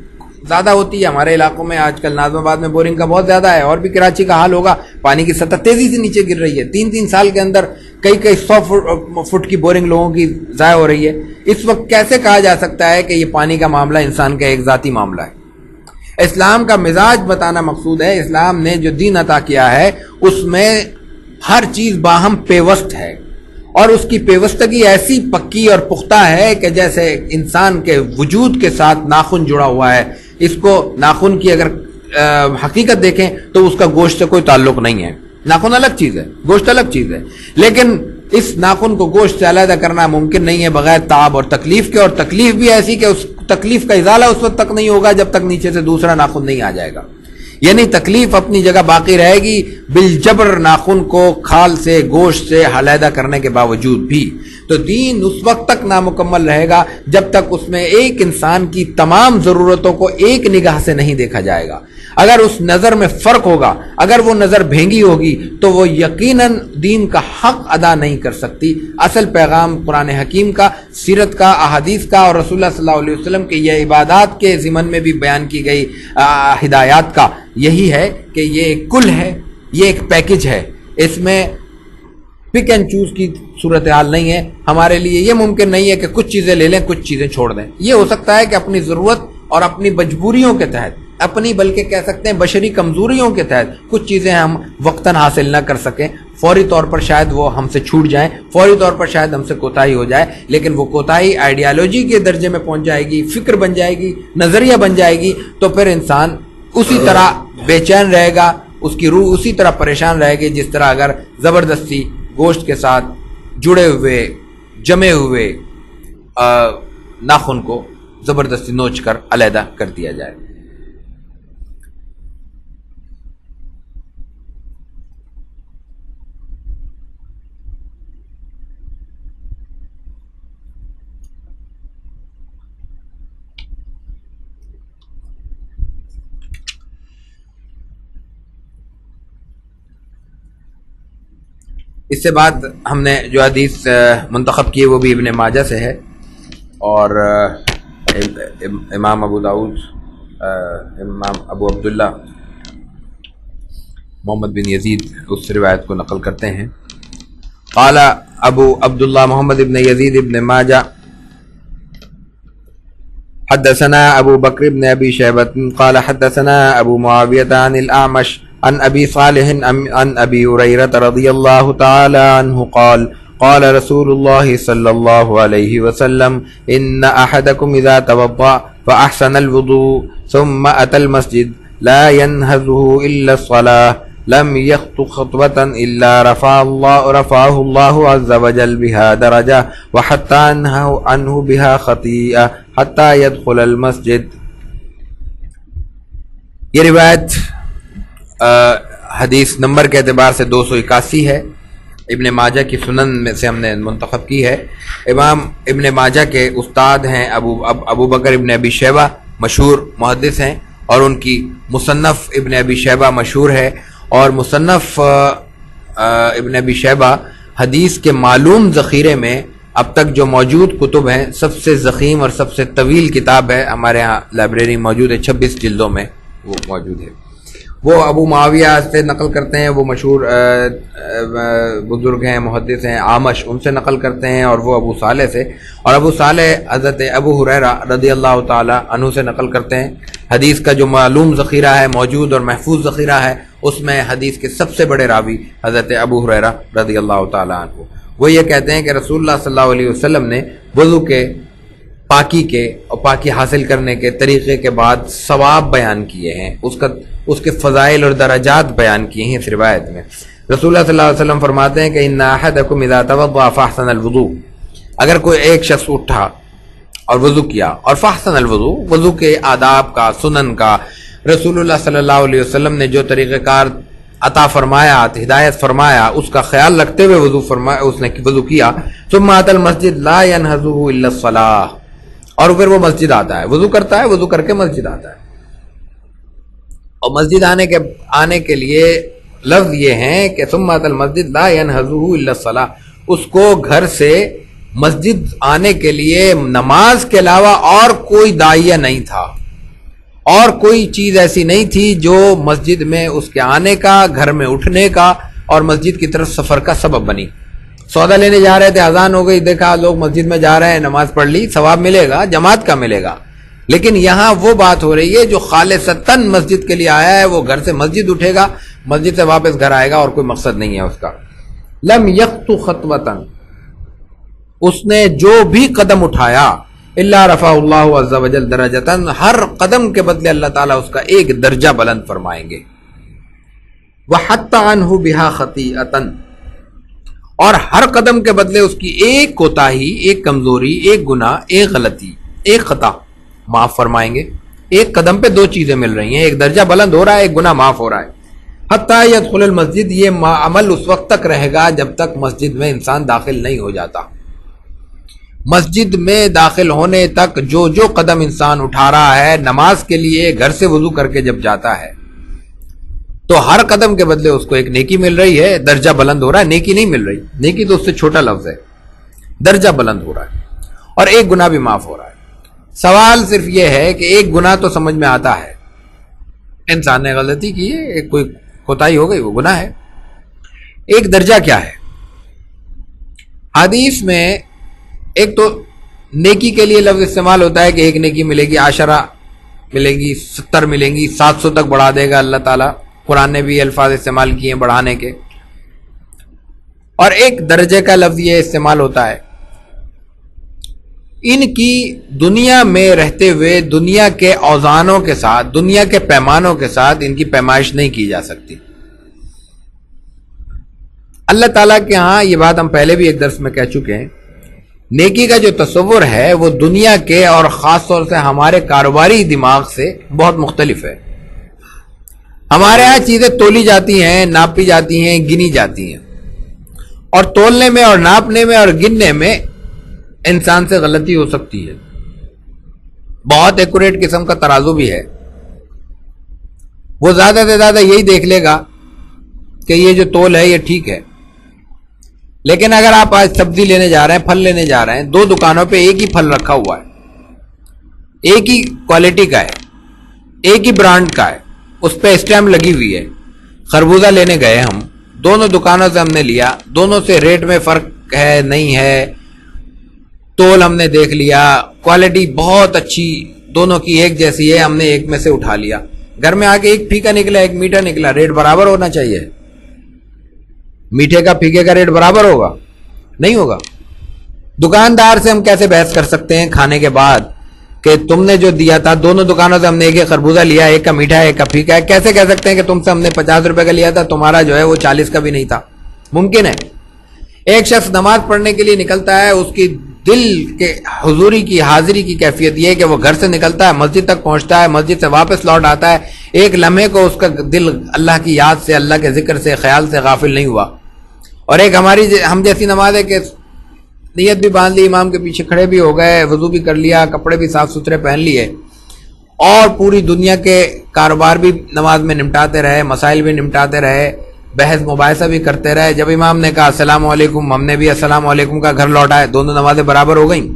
زیادہ ہوتی ہے ہمارے علاقوں میں، آج کل ناظم آباد میں بورنگ کا بہت زیادہ ہے، اور بھی کراچی کا حال ہوگا، پانی کی سطح تیزی سے نیچے گر رہی ہے۔ 3 سال کے اندر کئی 100 فٹ کی بورنگ لوگوں کی ضائع ہو رہی ہے۔ اس وقت کیسے کہا جا سکتا ہے کہ یہ پانی کا معاملہ انسان کا ایک ذاتی معاملہ ہے؟ اسلام کا مزاج بتانا مقصود ہے۔ اسلام نے جو دین عطا کیا ہے اس میں ہر چیز باہم پیوست ہے، اور اس کی پیوستگی ایسی پکی اور پختہ ہے کہ جیسے انسان کے وجود کے ساتھ ناخن جڑا ہوا ہے۔ اس کو ناخن کی اگر حقیقت دیکھیں تو اس کا گوشت سے کوئی تعلق نہیں ہے، ناخن الگ چیز ہے، گوشت الگ چیز ہے، لیکن اس ناخن کو گوشت سے علیحدہ کرنا ممکن نہیں ہے بغیر تعب اور تکلیف کے، اور تکلیف بھی ایسی کہ اس تکلیف کا ازالہ اس وقت تک نہیں ہوگا جب تک نیچے سے دوسرا ناخن نہیں آ جائے گا، یعنی تکلیف اپنی جگہ باقی رہے گی بالجبر ناخن کو کھال سے گوشت سے علیحدہ کرنے کے باوجود بھی۔ تو دین اس وقت تک نامکمل رہے گا جب تک اس میں ایک انسان کی تمام ضرورتوں کو ایک نگاہ سے نہیں دیکھا جائے گا۔ اگر اس نظر میں فرق ہوگا، اگر وہ نظر بھینگی ہوگی تو وہ یقیناً دین کا حق ادا نہیں کر سکتی۔ اصل پیغام قرآن حکیم کا، سیرت کا، احادیث کا اور رسول اللہ صلی اللہ علیہ وسلم کے یہ عبادات کے ضمن میں بھی بیان کی گئی ہدایات کا یہی ہے کہ یہ ایک کل ہے، یہ ایک پیکج ہے، اس میں پک اینڈ چوز کی صورتحال نہیں ہے۔ ہمارے لیے یہ ممکن نہیں ہے کہ کچھ چیزیں لے لیں کچھ چیزیں چھوڑ دیں۔ یہ ہو سکتا ہے کہ اپنی ضرورت اور اپنی مجبوریوں کے تحت، اپنی بلکہ کہہ سکتے ہیں بشری کمزوریوں کے تحت کچھ چیزیں ہم وقتاً حاصل نہ کر سکیں، فوری طور پر شاید وہ ہم سے چھوٹ جائیں، فوری طور پر شاید ہم سے کوتاہی ہو جائے، لیکن وہ کوتاہی آئیڈیالوجی کے درجے میں پہنچ جائے گی، فکر بن جائے گی، نظریہ بن جائے گی، تو پھر انسان اسی طرح بے چین رہے گا، اس کی روح اسی طرح پریشان رہے گی جس طرح اگر زبردستی گوشت کے ساتھ جڑے ہوئے جمے ہوئے ناخن کو زبردستی نوچ کر علیحدہ کر دیا جائے۔ اس سے بعد ہم نے جو حدیث منتخب کی ہے وہ بھی ابن ماجہ سے ہے، اور امام ابو داؤد، امام ابو عبداللہ محمد بن یزید اس روایت کو نقل کرتے ہیں۔ قال ابو عبداللہ محمد بن یزید ابن ماجہ حدثنا ابو بکر بن ابی شیبۃ قال حدثنا ابو معاویہ عن الاعمش عن ابی صالح عن ابی ہریرہ رضی اللہ تعالی عنہ قال قال رسول اللہ صلی اللہ علیہ وسلم ان احدکم اذا توضأ فاحسن الوضوء ثم اتى المسجد لا ينهزه الا الصلاة لم يخط خطوة الا رفعه الله عز وجل بها درجة وحتى عنه بها خطيئة حتى يدخل المسجد۔ یہ روایت حدیث نمبر کے اعتبار سے 281 ہے، ابن ماجہ کی سنن میں سے ہم نے منتخب کی ہے۔ امام ابن ماجہ کے استاد ہیں ابو بکر ابن ابی شیبہ، مشہور محدث ہیں، اور ان کی مصنف ابن ابی شیبہ مشہور ہے، اور مصنف ابن ابی شیبہ حدیث کے معلوم ذخیرے میں اب تک جو موجود کتب ہیں سب سے ضخیم اور سب سے طویل کتاب ہے، ہمارے ہاں لائبریری موجود ہے، 26 جلدوں میں وہ موجود ہے۔ وہ ابو معاویہ سے نقل کرتے ہیں، وہ مشہور بزرگ ہیں، محدث ہیں، عامش، ان سے نقل کرتے ہیں، اور وہ ابو صالح سے، اور ابو صالح حضرت ابو ہریرہ رضی اللہ تعالی عنہ سے نقل کرتے ہیں۔ حدیث کا جو معلوم ذخیرہ ہے، موجود اور محفوظ ذخیرہ ہے، اس میں حدیث کے سب سے بڑے راوی حضرت ابو ہریرہ رضی اللہ تعالی عنہ، وہ یہ کہتے ہیں کہ رسول اللہ صلی اللہ علیہ وسلم نے وضو کے، پاکی کے اور پاکی حاصل کرنے کے طریقے کے بعد ثواب بیان کیے ہیں، اس کے فضائل اور درجات بیان کیے ہیں۔ اس روایت میں رسول اللہ صلی اللہ علیہ وسلم فرماتے ہیں کہ ان احدکم اذا توضأ فاحسن الوضوء، اگر کوئی ایک شخص اٹھا اور وضو کیا، اور فاحسن الوضوء، وضو کے آداب کا، سنن کا، رسول اللہ صلی اللہ علیہ وسلم نے جو طریقہ کار عطا فرمایا، ہدایت فرمایا، اس کا خیال رکھتے ہوئے اس نے وضو کیا، ثم اتى المسجد لا ينهزه الا الصلاة، اور پھر وہ مسجد آتا ہے، وضو کرتا ہے، وضو کر کے مسجد آتا ہے، اور مسجد آنے کے لیے لفظ یہ ہیں کہ ثم اتى المسجد لا ينهزه الا الصلاة، اس کو گھر سے مسجد آنے کے لیے نماز کے علاوہ اور کوئی داعیہ نہیں تھا، اور کوئی چیز ایسی نہیں تھی جو مسجد میں اس کے آنے کا، گھر میں اٹھنے کا اور مسجد کی طرف سفر کا سبب بنی۔ سودا لینے جا رہے تھے، اذان ہو گئی، دیکھا لوگ مسجد میں جا رہے ہیں، نماز پڑھ لی، ثواب ملے گا، جماعت کا ملے گا، لیکن یہاں وہ بات ہو رہی ہے جو خالصتاً مسجد کے لیے آیا ہے، وہ گھر سے مسجد اٹھے گا، مسجد سے واپس گھر آئے گا، اور کوئی مقصد نہیں ہے اس کا۔ لم یخطو خطوۃ، اس نے جو بھی قدم اٹھایا، الا رفع اللہ عز وجل درجۃ، ہر قدم کے بدلے اللہ تعالیٰ اس کا ایک درجہ بلند فرمائیں گے۔ وحط عنہ بها خطیئۃ، اور ہر قدم کے بدلے اس کی ایک کوتاہی، ایک کمزوری، ایک گناہ، ایک غلطی، ایک خطا معاف فرمائیں گے۔ ایک قدم پہ دو چیزیں مل رہی ہیں، ایک درجہ بلند ہو رہا ہے، ایک گناہ معاف ہو رہا ہے۔ حتی یدخل المسجد، یہ عمل اس وقت تک رہے گا جب تک مسجد میں انسان داخل نہیں ہو جاتا۔ مسجد میں داخل ہونے تک جو قدم انسان اٹھا رہا ہے نماز کے لیے، گھر سے وضو کر کے جب جاتا ہے، تو ہر قدم کے بدلے اس کو ایک نیکی مل رہی ہے، درجہ بلند ہو رہا ہے۔ نیکی نہیں مل رہی، نیکی تو اس سے چھوٹا لفظ ہے، درجہ بلند ہو رہا ہے، اور ایک گناہ بھی معاف ہو رہا ہے۔ سوال صرف یہ ہے کہ ایک گناہ تو سمجھ میں آتا ہے، انسان نے غلطی کی ہے، ایک کوئی کوتاہی ہو گئی، وہ گناہ ہے۔ ایک درجہ کیا ہے؟ حدیث میں ایک تو نیکی کے لیے لفظ استعمال ہوتا ہے کہ ایک نیکی ملے گی، 10 ملے گی، 70 ملیں گی، 700 تک بڑھا دے گا اللہ تعالیٰ۔ قرآن نے بھی الفاظ استعمال کیے ہیں بڑھانے کے۔ اور ایک درجے کا لفظ یہ استعمال ہوتا ہے، ان کی دنیا میں رہتے ہوئے دنیا کے اوزانوں کے ساتھ، دنیا کے پیمانوں کے ساتھ ان کی پیمائش نہیں کی جا سکتی۔ اللہ تعالیٰ کے ہاں، یہ بات ہم پہلے بھی ایک درس میں کہہ چکے ہیں، نیکی کا جو تصور ہے وہ دنیا کے اور خاص طور سے ہمارے کاروباری دماغ سے بہت مختلف ہے۔ ہمارے ہاں چیزیں تولی جاتی ہیں، ناپی جاتی ہیں، گنی جاتی ہیں، اور تولنے میں اور ناپنے میں اور گننے میں انسان سے غلطی ہو سکتی ہے۔ بہت ایکوریٹ قسم کا ترازو بھی ہے، وہ زیادہ سے زیادہ یہی دیکھ لے گا کہ یہ جو تول ہے یہ ٹھیک ہے، لیکن اگر آپ آج سبزی لینے جا رہے ہیں، پھل لینے جا رہے ہیں، 2 دکانوں پہ ایک ہی پھل رکھا ہوا ہے، ایک ہی کوالٹی کا ہے، ایک ہی برانڈ کا ہے، اس پہ اسٹیمپ لگی ہوئی ہے۔ خربوزہ لینے گئے ہم، دونوں دکانوں سے ہم نے لیا، دونوں سے ریٹ میں فرق ہے نہیں ہے، تول ہم نے دیکھ لیا، کوالٹی بہت اچھی، دونوں کی ایک جیسی ہے، ہم نے ایک میں سے اٹھا لیا۔ گھر میں آ کے ایک پھیکا نکلا، ایک میٹھا نکلا، ریٹ برابر ہونا چاہیے۔ میٹھے کا پھیکے کا ریٹ برابر ہوگا؟ نہیں ہوگا۔ دکاندار سے ہم کیسے بحث کر سکتے ہیں کھانے کے بعد کہ تم نے جو دیا تھا، دونوں دکانوں سے ہم نے ایک ایک خربوزہ لیا، ایک کا میٹھا ہے ایک کا پھیکا ہے، کیسے کہہ سکتے ہیں کہ تم سے ہم نے 50 روپے کا لیا تھا، تمہارا جو ہے وہ 40 کا بھی نہیں تھا؟ ممکن ہے؟ ایک شخص نماز پڑھنے کے لیے نکلتا ہے، اس کی دل کے حضوری کی، حاضری کی کیفیت یہ ہے کہ وہ گھر سے نکلتا ہے، مسجد تک پہنچتا ہے، مسجد سے واپس لوٹ آتا ہے، ایک لمحے کو اس کا دل اللہ کی یاد سے، اللہ کے ذکر سے، خیال سے غافل نہیں ہوا۔ اور ایک ہماری ہم جیسی نماز ہے کہ نیت بھی باندھ لی، امام کے پیچھے کھڑے بھی ہو گئے، وضو بھی کر لیا، کپڑے بھی صاف ستھرے پہن لیے، اور پوری دنیا کے کاروبار بھی نماز میں نمٹاتے رہے، مسائل بھی نمٹاتے رہے، بحث مباحثہ بھی کرتے رہے، جب امام نے کہا السلام علیکم ہم نے بھی السلام علیکم کا گھر لوٹائے، دونوں نمازیں برابر ہو گئیں؟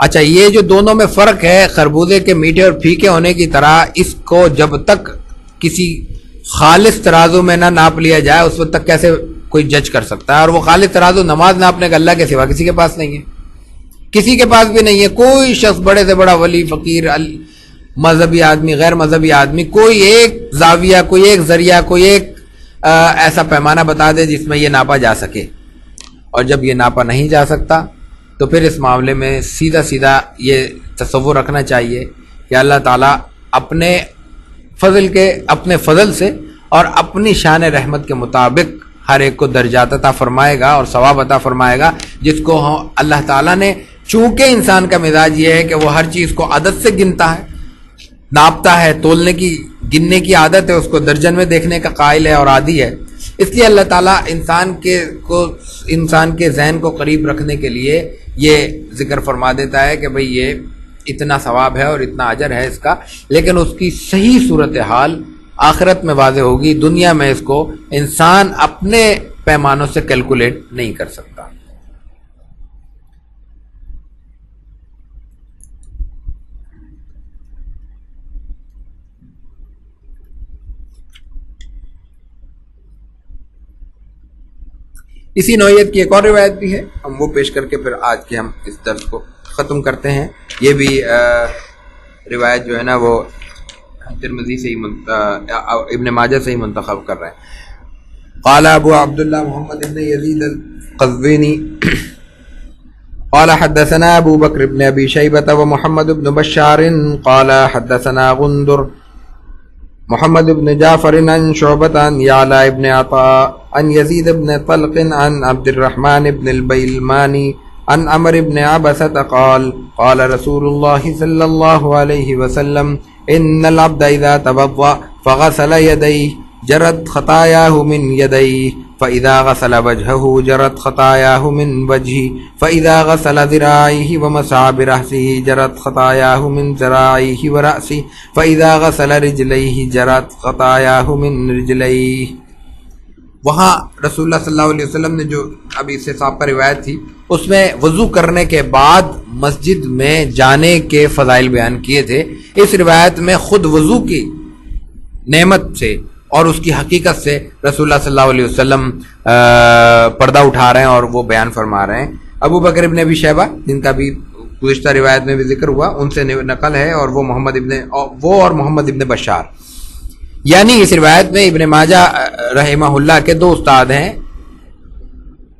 اچھا، یہ جو دونوں میں فرق ہے خربوزے کے میٹھے اور پھیکے ہونے کی طرح، اس کو جب تک کسی خالص ترازو میں نہ ناپ لیا جائے اس وقت تک کیسے کوئی جج کر سکتا ہے؟ اور وہ خالص ترازو نماز ناپنے کا اللہ کے سوا کسی کے پاس نہیں ہے، کسی کے پاس بھی نہیں ہے۔ کوئی شخص بڑے سے بڑا ولی، فقیر، مذہبی آدمی، غیر مذہبی آدمی، کوئی ایک زاویہ، کوئی ایک ذریعہ، کوئی ایک ایسا پیمانہ بتا دے جس میں یہ ناپا جا سکے، اور جب یہ ناپا نہیں جا سکتا تو پھر اس معاملے میں سیدھا سیدھا یہ تصور رکھنا چاہیے کہ اللہ تعالیٰ اپنے فضل سے اور اپنی شان رحمت کے مطابق ہر ایک کو درجات عطا فرمائے گا اور ثواب عطا فرمائے گا، جس کو اللہ تعالیٰ نے، چونکہ انسان کا مزاج یہ ہے کہ وہ ہر چیز کو عدد سے گنتا ہے، ناپتا ہے، تولنے کی، گننے کی عادت ہے، اس کو درجن میں دیکھنے کا قائل ہے اور عادی ہے، اس لیے اللہ تعالیٰ انسان کے ذہن کو قریب رکھنے کے لیے یہ ذکر فرما دیتا ہے کہ بھئی یہ اتنا ثواب ہے اور اتنا اجر ہے اس کا، لیکن اس کی صحیح صورتحال آخرت میں واضح ہوگی، دنیا میں اس کو انسان اپنے پیمانوں سے کیلکولیٹ نہیں کر سکتا۔ اسی نوعیت کی ایک اور روایت بھی ہے، ہم وہ پیش کر کے پھر آج کے ہم اس درس کو ختم کرتے ہیں۔ یہ بھی روایت جو ہے نا وہ ترمذی سے ہی ابن ماجہ سے ہی منتخب کر رہے ہیں۔ قال ابو عبداللہ محمد بن یزید القزوینی قال حدثنا ابو بکر بن ابی شیبۃ ومحمد بن بشار قال حدثنا غندر محمد بن جعفر عن شعبة عن يعلى بن عطاء عن يزيد بن طلق عن عبد الرحمن بن البيلماني عن عمرو بن عبسة قال قال رسول الله صلى الله عليه وسلم إن العبد إذا توضأ فغسل يديه جرت خطاياه من يديه فإذا غسل وجهه جرت خطاياه من وجهه فإذا غسل ذراعيه ومسح برأسه جرت خطاياه من ذراعيه ورأسه فإذا غسل رجليه جرت خطاياه من رجليه۔ وہاں رسول اللہ صلی اللہ علیہ وسلم نے جو ابھی اس سے صاحب پر روایت تھی اس میں وضو کرنے کے بعد مسجد میں جانے کے فضائل بیان کیے تھے۔ اس روایت میں خود وضو کی نعمت سے اور اس کی حقیقت سے رسول اللہ صلی اللہ علیہ وسلم پردہ اٹھا رہے ہیں اور وہ بیان فرما رہے ہیں۔ ابو بکر ابن ابی شیبہ جن کا بھی گزشتہ روایت میں بھی ذکر ہوا ان سے نقل ہے، اور وہ محمد ابن بشار، یعنی اس روایت میں ابن ماجہ رحمہ اللہ کے دو استاد ہیں،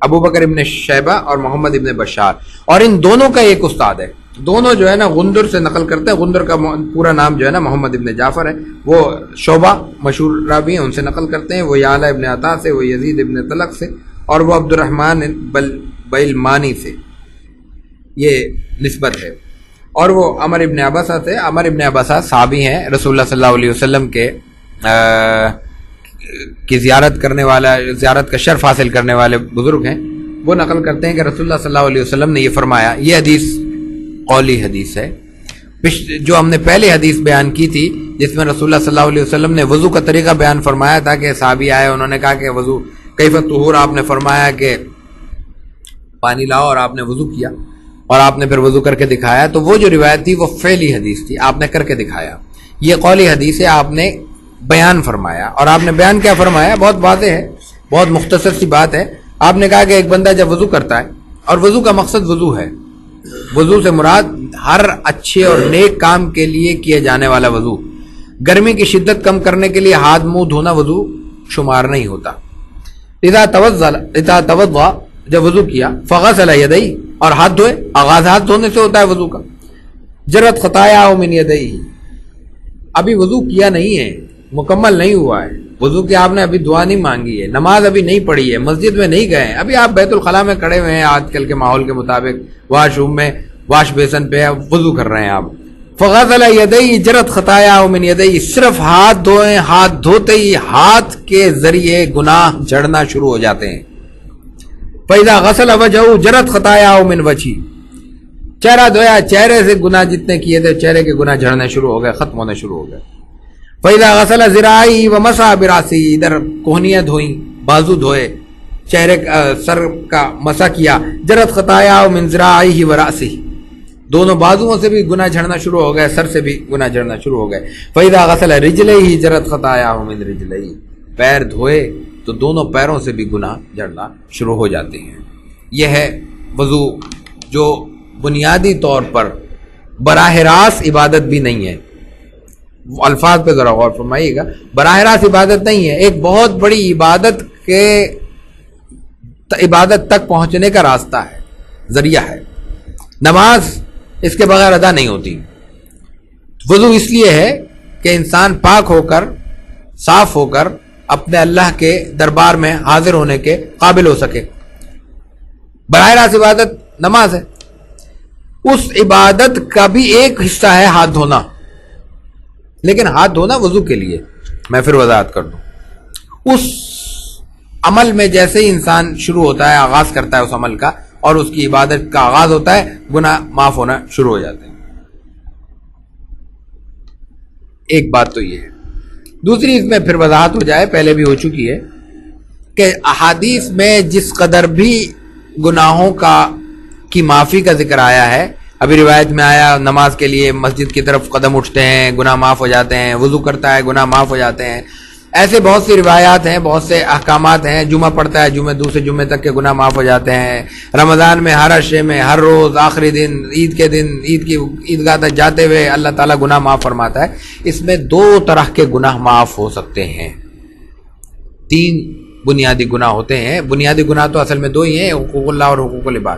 ابو بکر ابن شیبہ اور محمد ابن بشار، اور ان دونوں کا ایک استاد ہے، دونوں جو ہے نا غندر سے نقل کرتے ہیں۔ غندر کا پورا نام جو ہے نا محمد ابن جعفر ہے، وہ شعبہ مشہور راوی ہیں، ان سے نقل کرتے ہیں، وہ یعلا ابن عطا سے، وہ یزید ابن طلق سے، اور وہ عبد الرحمن بیلمانی سے یہ نسبت ہے، اور وہ عمر ابن عبسہ سے۔ عمر ابن عبسہ صحابی ہیں، رسول اللہ صلی اللہ علیہ وسلم کی زیارت کرنے والا، زیارت کا شرف حاصل کرنے والے بزرگ ہیں۔ وہ نقل کرتے ہیں کہ رسول اللہ صلی اللہ علیہ وسلم نے یہ فرمایا، یہ حدیث قولی حدیث ہے، جو ہم نے پہلے حدیث بیان کی تھی جس میں رسول اللہ صلی اللہ علیہ وسلم نے وضو کا طریقہ بیان فرمایا تھا کہ صحابی آئے، انہوں نے کہا کہ وضو کیف الطہور، آپ نے فرمایا کہ پانی لاؤ، اور آپ نے وضو کیا اور آپ نے پھر وضو کر کے دکھایا، تو وہ جو روایت تھی وہ فعلی حدیث تھی، آپ نے کر کے دکھایا۔ یہ قولی حدیث ہے، آپ نے بیان فرمایا، اور آپ نے بیان کیا فرمایا؟ بہت واضح ہے، بہت مختصر سی بات ہے۔ آپ نے کہا کہ ایک بندہ جب وضو کرتا ہے، اور وضو کا مقصد وضو ہے، وضو سے مراد ہر اچھے اور نیک کام کے لیے کیے جانے والا وضو، گرمی کی شدت کم کرنے کے لیے ہاتھ منہ دھونا وضو شمار نہیں ہوتا۔ اذا توضا، جب وضو کیا، فغسل یدیہ، اور ہاتھ دھوئے، آغاز ہاتھ دھونے سے ہوتا ہے وضو کا۔ جرت خطایا من یدیہ، ابھی وضو کیا نہیں ہے، مکمل نہیں ہوا ہے وضو کی، آپ نے ابھی دعا نہیں مانگی ہے، نماز ابھی نہیں پڑھی ہے، مسجد میں نہیں گئے ہیں، ابھی آپ بیت الخلاء میں کھڑے ہوئے ہیں، آج کل کے ماحول کے مطابق واش روم میں واش بیسن پہ وضو کر رہے ہیں آپ۔ فغسل یدیہ جرت خطایا من یدیہ، صرف ہاتھ دھوئیں، ہاتھ دھوتے ہی ہاتھ کے ذریعے گناہ جھڑنا شروع ہو جاتے ہیں. فإذا غسل وجهه جرت خطایا من وجهہ، چہرہ دھویا، چہرے سے گناہ جتنے کیے تھے چہرے کے گناہ جھڑنے شروع ہو گئے، ختم ہونے شروع ہو گئے. فإذا غسل ذراعیہ ومسح براسہ، ادھر کوہنیاں دھوئیں، بازو دھوئے، چہرے سر کا مسح کیا. جرت خطایا من ذراعیہ وراسہ، دونوں بازوؤں سے بھی گناہ جھڑنا شروع ہو گئے، سر سے بھی گناہ جھڑنا شروع ہو گئے. فإذا غسل رجلیہ جرت خطایا من رجلیہ، پیر دھوئے تو دونوں پیروں سے بھی گناہ جھڑنا شروع ہو جاتے ہیں. یہ ہے وضو، جو بنیادی طور پر براہ راست عبادت بھی نہیں ہے. الفاظ پہ ذرا غور فرمائیے گا، براہ راست عبادت نہیں ہے، ایک بہت بڑی عبادت تک پہنچنے کا راستہ ہے، ذریعہ ہے. نماز اس کے بغیر ادا نہیں ہوتی. وضو اس لیے ہے کہ انسان پاک ہو کر، صاف ہو کر اپنے اللہ کے دربار میں حاضر ہونے کے قابل ہو سکے. براہ راست عبادت نماز ہے. اس عبادت کا بھی ایک حصہ ہے ہاتھ دھونا، لیکن ہاتھ دھونا وضو کے لیے. میں پھر وضاحت کر دوں. اس عمل میں جیسے ہی انسان شروع ہوتا ہے، آغاز کرتا ہے اس عمل کا، اور اس کی عبادت کا آغاز ہوتا ہے، گناہ معاف ہونا شروع ہو جاتے ہیں. ایک بات تو یہ ہے. دوسری اس میں پھر وضاحت ہو جائے، پہلے بھی ہو چکی ہے، کہ احادیث میں جس قدر بھی گناہوں کی معافی کا ذکر آیا ہے، ابھی روایت میں آیا نماز کے لیے مسجد کی طرف قدم اٹھتے ہیں گناہ معاف ہو جاتے ہیں، وضو کرتا ہے گناہ معاف ہو جاتے ہیں. ایسے بہت سی روایات ہیں، بہت سے احکامات ہیں. جمعہ پڑھتا ہے، جمعہ دوسرے جمعے تک کے گناہ معاف ہو جاتے ہیں. رمضان میں ہر عشرے میں، ہر روز، آخری دن، عید کے دن، عیدگاہ تک جاتے ہوئے اللہ تعالیٰ گناہ معاف فرماتا ہے. اس میں دو طرح کے گناہ معاف ہو سکتے ہیں. 3 بنیادی گناہ ہوتے ہیں. بنیادی گناہ تو اصل میں 2 ہی ہیں، حقوق اللہ اور حقوق العباد.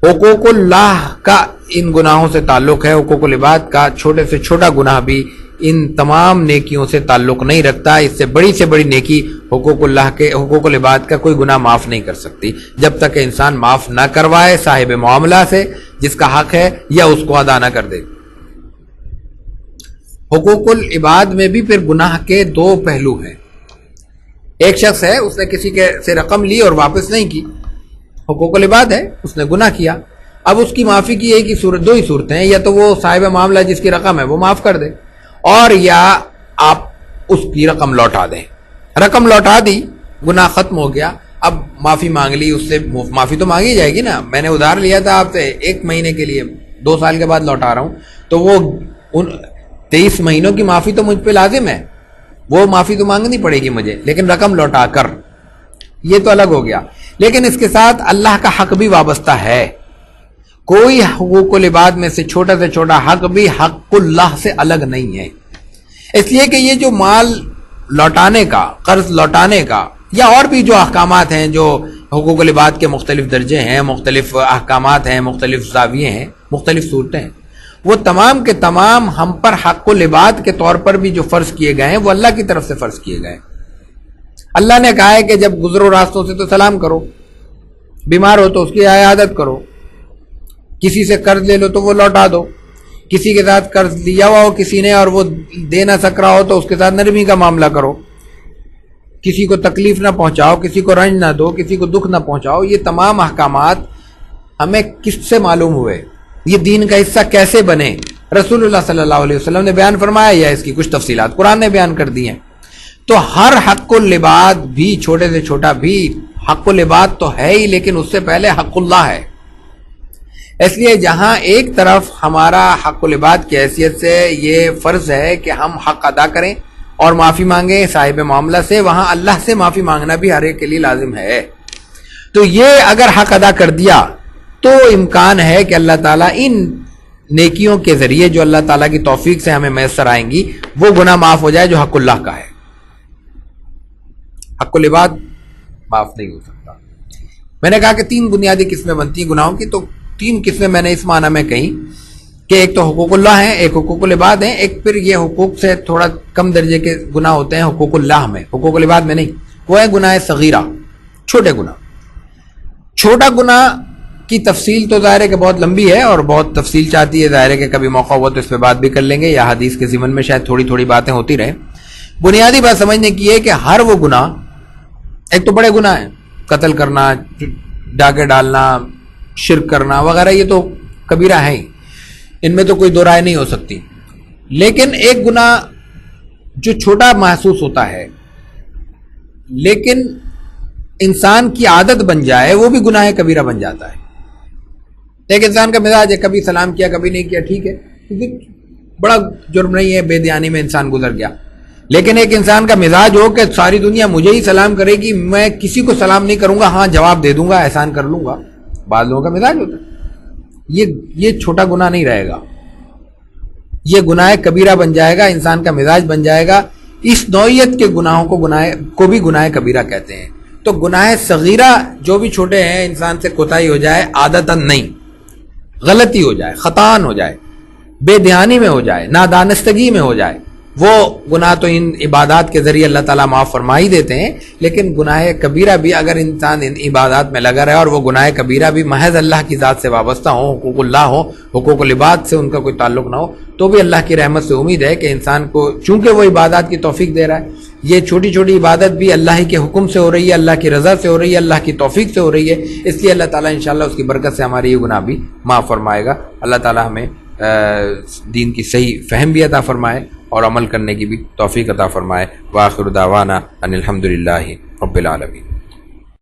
حقوق اللہ کا ان گناہوں سے تعلق ہے، حقوق العباد کا چھوٹے سے چھوٹا گناہ بھی ان تمام نیکیوں سے تعلق نہیں رکھتا. اس سے بڑی نیکی حقوق اللہ کے، حقوق العباد کا کوئی گناہ معاف نہیں کر سکتی جب تک کہ انسان معاف نہ کروائے صاحب معاملہ سے جس کا حق ہے، یا اس کو ادا نہ کر دے. حقوق العباد میں بھی پھر گناہ کے 2 پہلو ہیں. ایک شخص ہے، اس نے کسی کے سے رقم لی اور واپس نہیں کی، حقوق العباد ہے، اس نے گناہ کیا. اب اس کی معافی کی ایک ہی صورت، 2 ہی صورتیں ہیں، یا تو وہ صاحب معاملہ جس کی رقم ہے وہ معاف کر دے، اور یا آپ اس کی رقم لوٹا دیں. رقم لوٹا دی، گناہ ختم ہو گیا. اب معافی مانگ لی، اس سے معافی تو مانگی جائے گی نا. میں نے ادھار لیا تھا آپ سے 1 مہینے کے لیے، 2 سال کے بعد لوٹا رہا ہوں، تو وہ 23 مہینوں کی معافی تو مجھ پہ لازم ہے، وہ معافی تو مانگنی پڑے گی مجھے، لیکن رقم لوٹا کر، یہ تو الگ ہو گیا. لیکن اس کے ساتھ اللہ کا حق بھی وابستہ ہے. کوئی حقوق العباد میں سے چھوٹا حق بھی حق اللہ سے الگ نہیں ہے. اس لیے کہ یہ جو مال لوٹانے کا، قرض لوٹانے کا، یا اور بھی جو احکامات ہیں، جو حقوق العباد کے مختلف درجے ہیں، مختلف احکامات ہیں، مختلف زاویے ہیں، مختلف صورتیں ہیں، وہ تمام کے تمام ہم پر حق العباد کے طور پر بھی جو فرض کیے گئے ہیں وہ اللہ کی طرف سے فرض کیے گئے. اللہ نے کہا ہے کہ جب گزرو راستوں سے تو سلام کرو، بیمار ہو تو اس کی عیادت کرو، کسی سے قرض لے لو تو وہ لوٹا دو، کسی کے ساتھ قرض لیا ہوا ہو کسی نے اور وہ دے نہ سک رہا ہو تو اس کے ساتھ نرمی کا معاملہ کرو، کسی کو تکلیف نہ پہنچاؤ، کسی کو رنج نہ دو، کسی کو دکھ نہ پہنچاؤ. یہ تمام احکامات ہمیں کس سے معلوم ہوئے؟ یہ دین کا حصہ کیسے بنے؟ رسول اللہ صلی اللہ علیہ وسلم نے بیان فرمایا، یا اس کی کچھ تفصیلات قرآن نے بیان کر دی ہیں. تو ہر حق العباد بھی، چھوٹے سے چھوٹا بھی حق العباد تو ہے ہی، لیکن اس سے پہلے حق اللہ ہے. اس لیے جہاں ایک طرف ہمارا حق العباد کی حیثیت سے یہ فرض ہے کہ ہم حق ادا کریں اور معافی مانگیں صاحب معاملہ سے، وہاں اللہ سے معافی مانگنا بھی ہر ایک کے لیے لازم ہے. تو یہ اگر حق ادا کر دیا تو امکان ہے کہ اللہ تعالیٰ ان نیکیوں کے ذریعے جو اللہ تعالیٰ کی توفیق سے ہمیں میسر آئیں گی وہ گناہ معاف ہو جائے جو حق اللہ کا ہے. حق العباد معاف نہیں ہو سکتا. میں نے کہا کہ 3 بنیادی قسمیں بنتی ہیں گناہوں کی، تو 3 قسمیں میں نے اس معنی میں کہیں کہ ایک تو حقوق اللہ ہیں، ایک حقوق العباد ہیں، ایک پھر یہ حقوق سے تھوڑا کم درجے کے گناہ ہوتے ہیں حقوق اللہ میں، حقوق العباد میں نہیں. وہ ہے گناہ صغیرہ، چھوٹے گناہ. چھوٹا گناہ کی تفصیل تو ظاہر ہے کہ بہت لمبی ہے اور بہت تفصیل چاہتی ہے، ظاہر ہے کہ کبھی موقع ہوا تو اس پہ بات بھی کر لیں گے، یا حدیث کے ضمن میں شاید تھوڑی تھوڑی باتیں ہوتی رہیں۔ بنیادی بات سمجھنے کی ہے کہ ہر وہ گناہ، ایک تو بڑے گناہ ہیں، قتل کرنا، ڈاکے ڈالنا، شرک کرنا وغیرہ، یہ تو کبیرہ ہیں ہی، ان میں تو کوئی دو رائے نہیں ہو سکتی، لیکن ایک گناہ جو چھوٹا محسوس ہوتا ہے لیکن انسان کی عادت بن جائے، وہ بھی گناہ کبیرہ بن جاتا ہے۔ ایک انسان کا مزاج ہے، کبھی سلام کیا کبھی نہیں کیا، ٹھیک ہے، کیونکہ بڑا جرم نہیں ہے، بے دیانی میں انسان گزر گیا، لیکن ایک انسان کا مزاج ہو کہ ساری دنیا مجھے ہی سلام کرے گی، میں کسی کو سلام نہیں کروں گا، ہاں جواب دے دوں گا، احسان کر لوں گا، بعض لوگوں کا مزاج ہوتا ہے، یہ چھوٹا گناہ نہیں رہے گا، یہ گناہ کبیرہ بن جائے گا، انسان کا مزاج بن جائے گا۔ اس نوعیت کے گناہوں کو بھی گناہ کبیرہ کہتے ہیں۔ تو گناہ صغیرہ جو بھی چھوٹے ہیں، انسان سے کوتاہی ہو جائے، عادتاً نہیں، غلطی ہو جائے، خطان ہو جائے، بے دھیانی میں ہو جائے، نادانستگی میں ہو جائے، وہ گناہ تو ان عبادات کے ذریعے اللہ تعالیٰ معاف فرما ہی دیتے ہیں، لیکن گناہ کبیرہ بھی اگر انسان ان عبادات میں لگا رہے اور وہ گناہ کبیرہ بھی محض اللہ کی ذات سے وابستہ ہو، حقوق اللہ ہو، حقوق العباد سے ان کا کوئی تعلق نہ ہو، تو بھی اللہ کی رحمت سے امید ہے کہ انسان کو، چونکہ وہ عبادات کی توفیق دے رہا ہے، یہ چھوٹی چھوٹی عبادت بھی اللہ ہی کے حکم سے ہو رہی ہے، اللہ کی رضا سے ہو رہی ہے، اللہ کی توفیق سے ہو رہی ہے، اس لیے اللہ تعالیٰ انشاءاللہ اس کی برکت سے ہمارے یہ گناہ بھی معاف فرمائے گا۔ اللہ تعالیٰ ہمیں دین کی صحیح فہم بھی عطا فرمائے اور عمل کرنے کی بھی توفیق عطا فرمائے۔ وآخر دعوانا ان الحمدللہ رب العالمین۔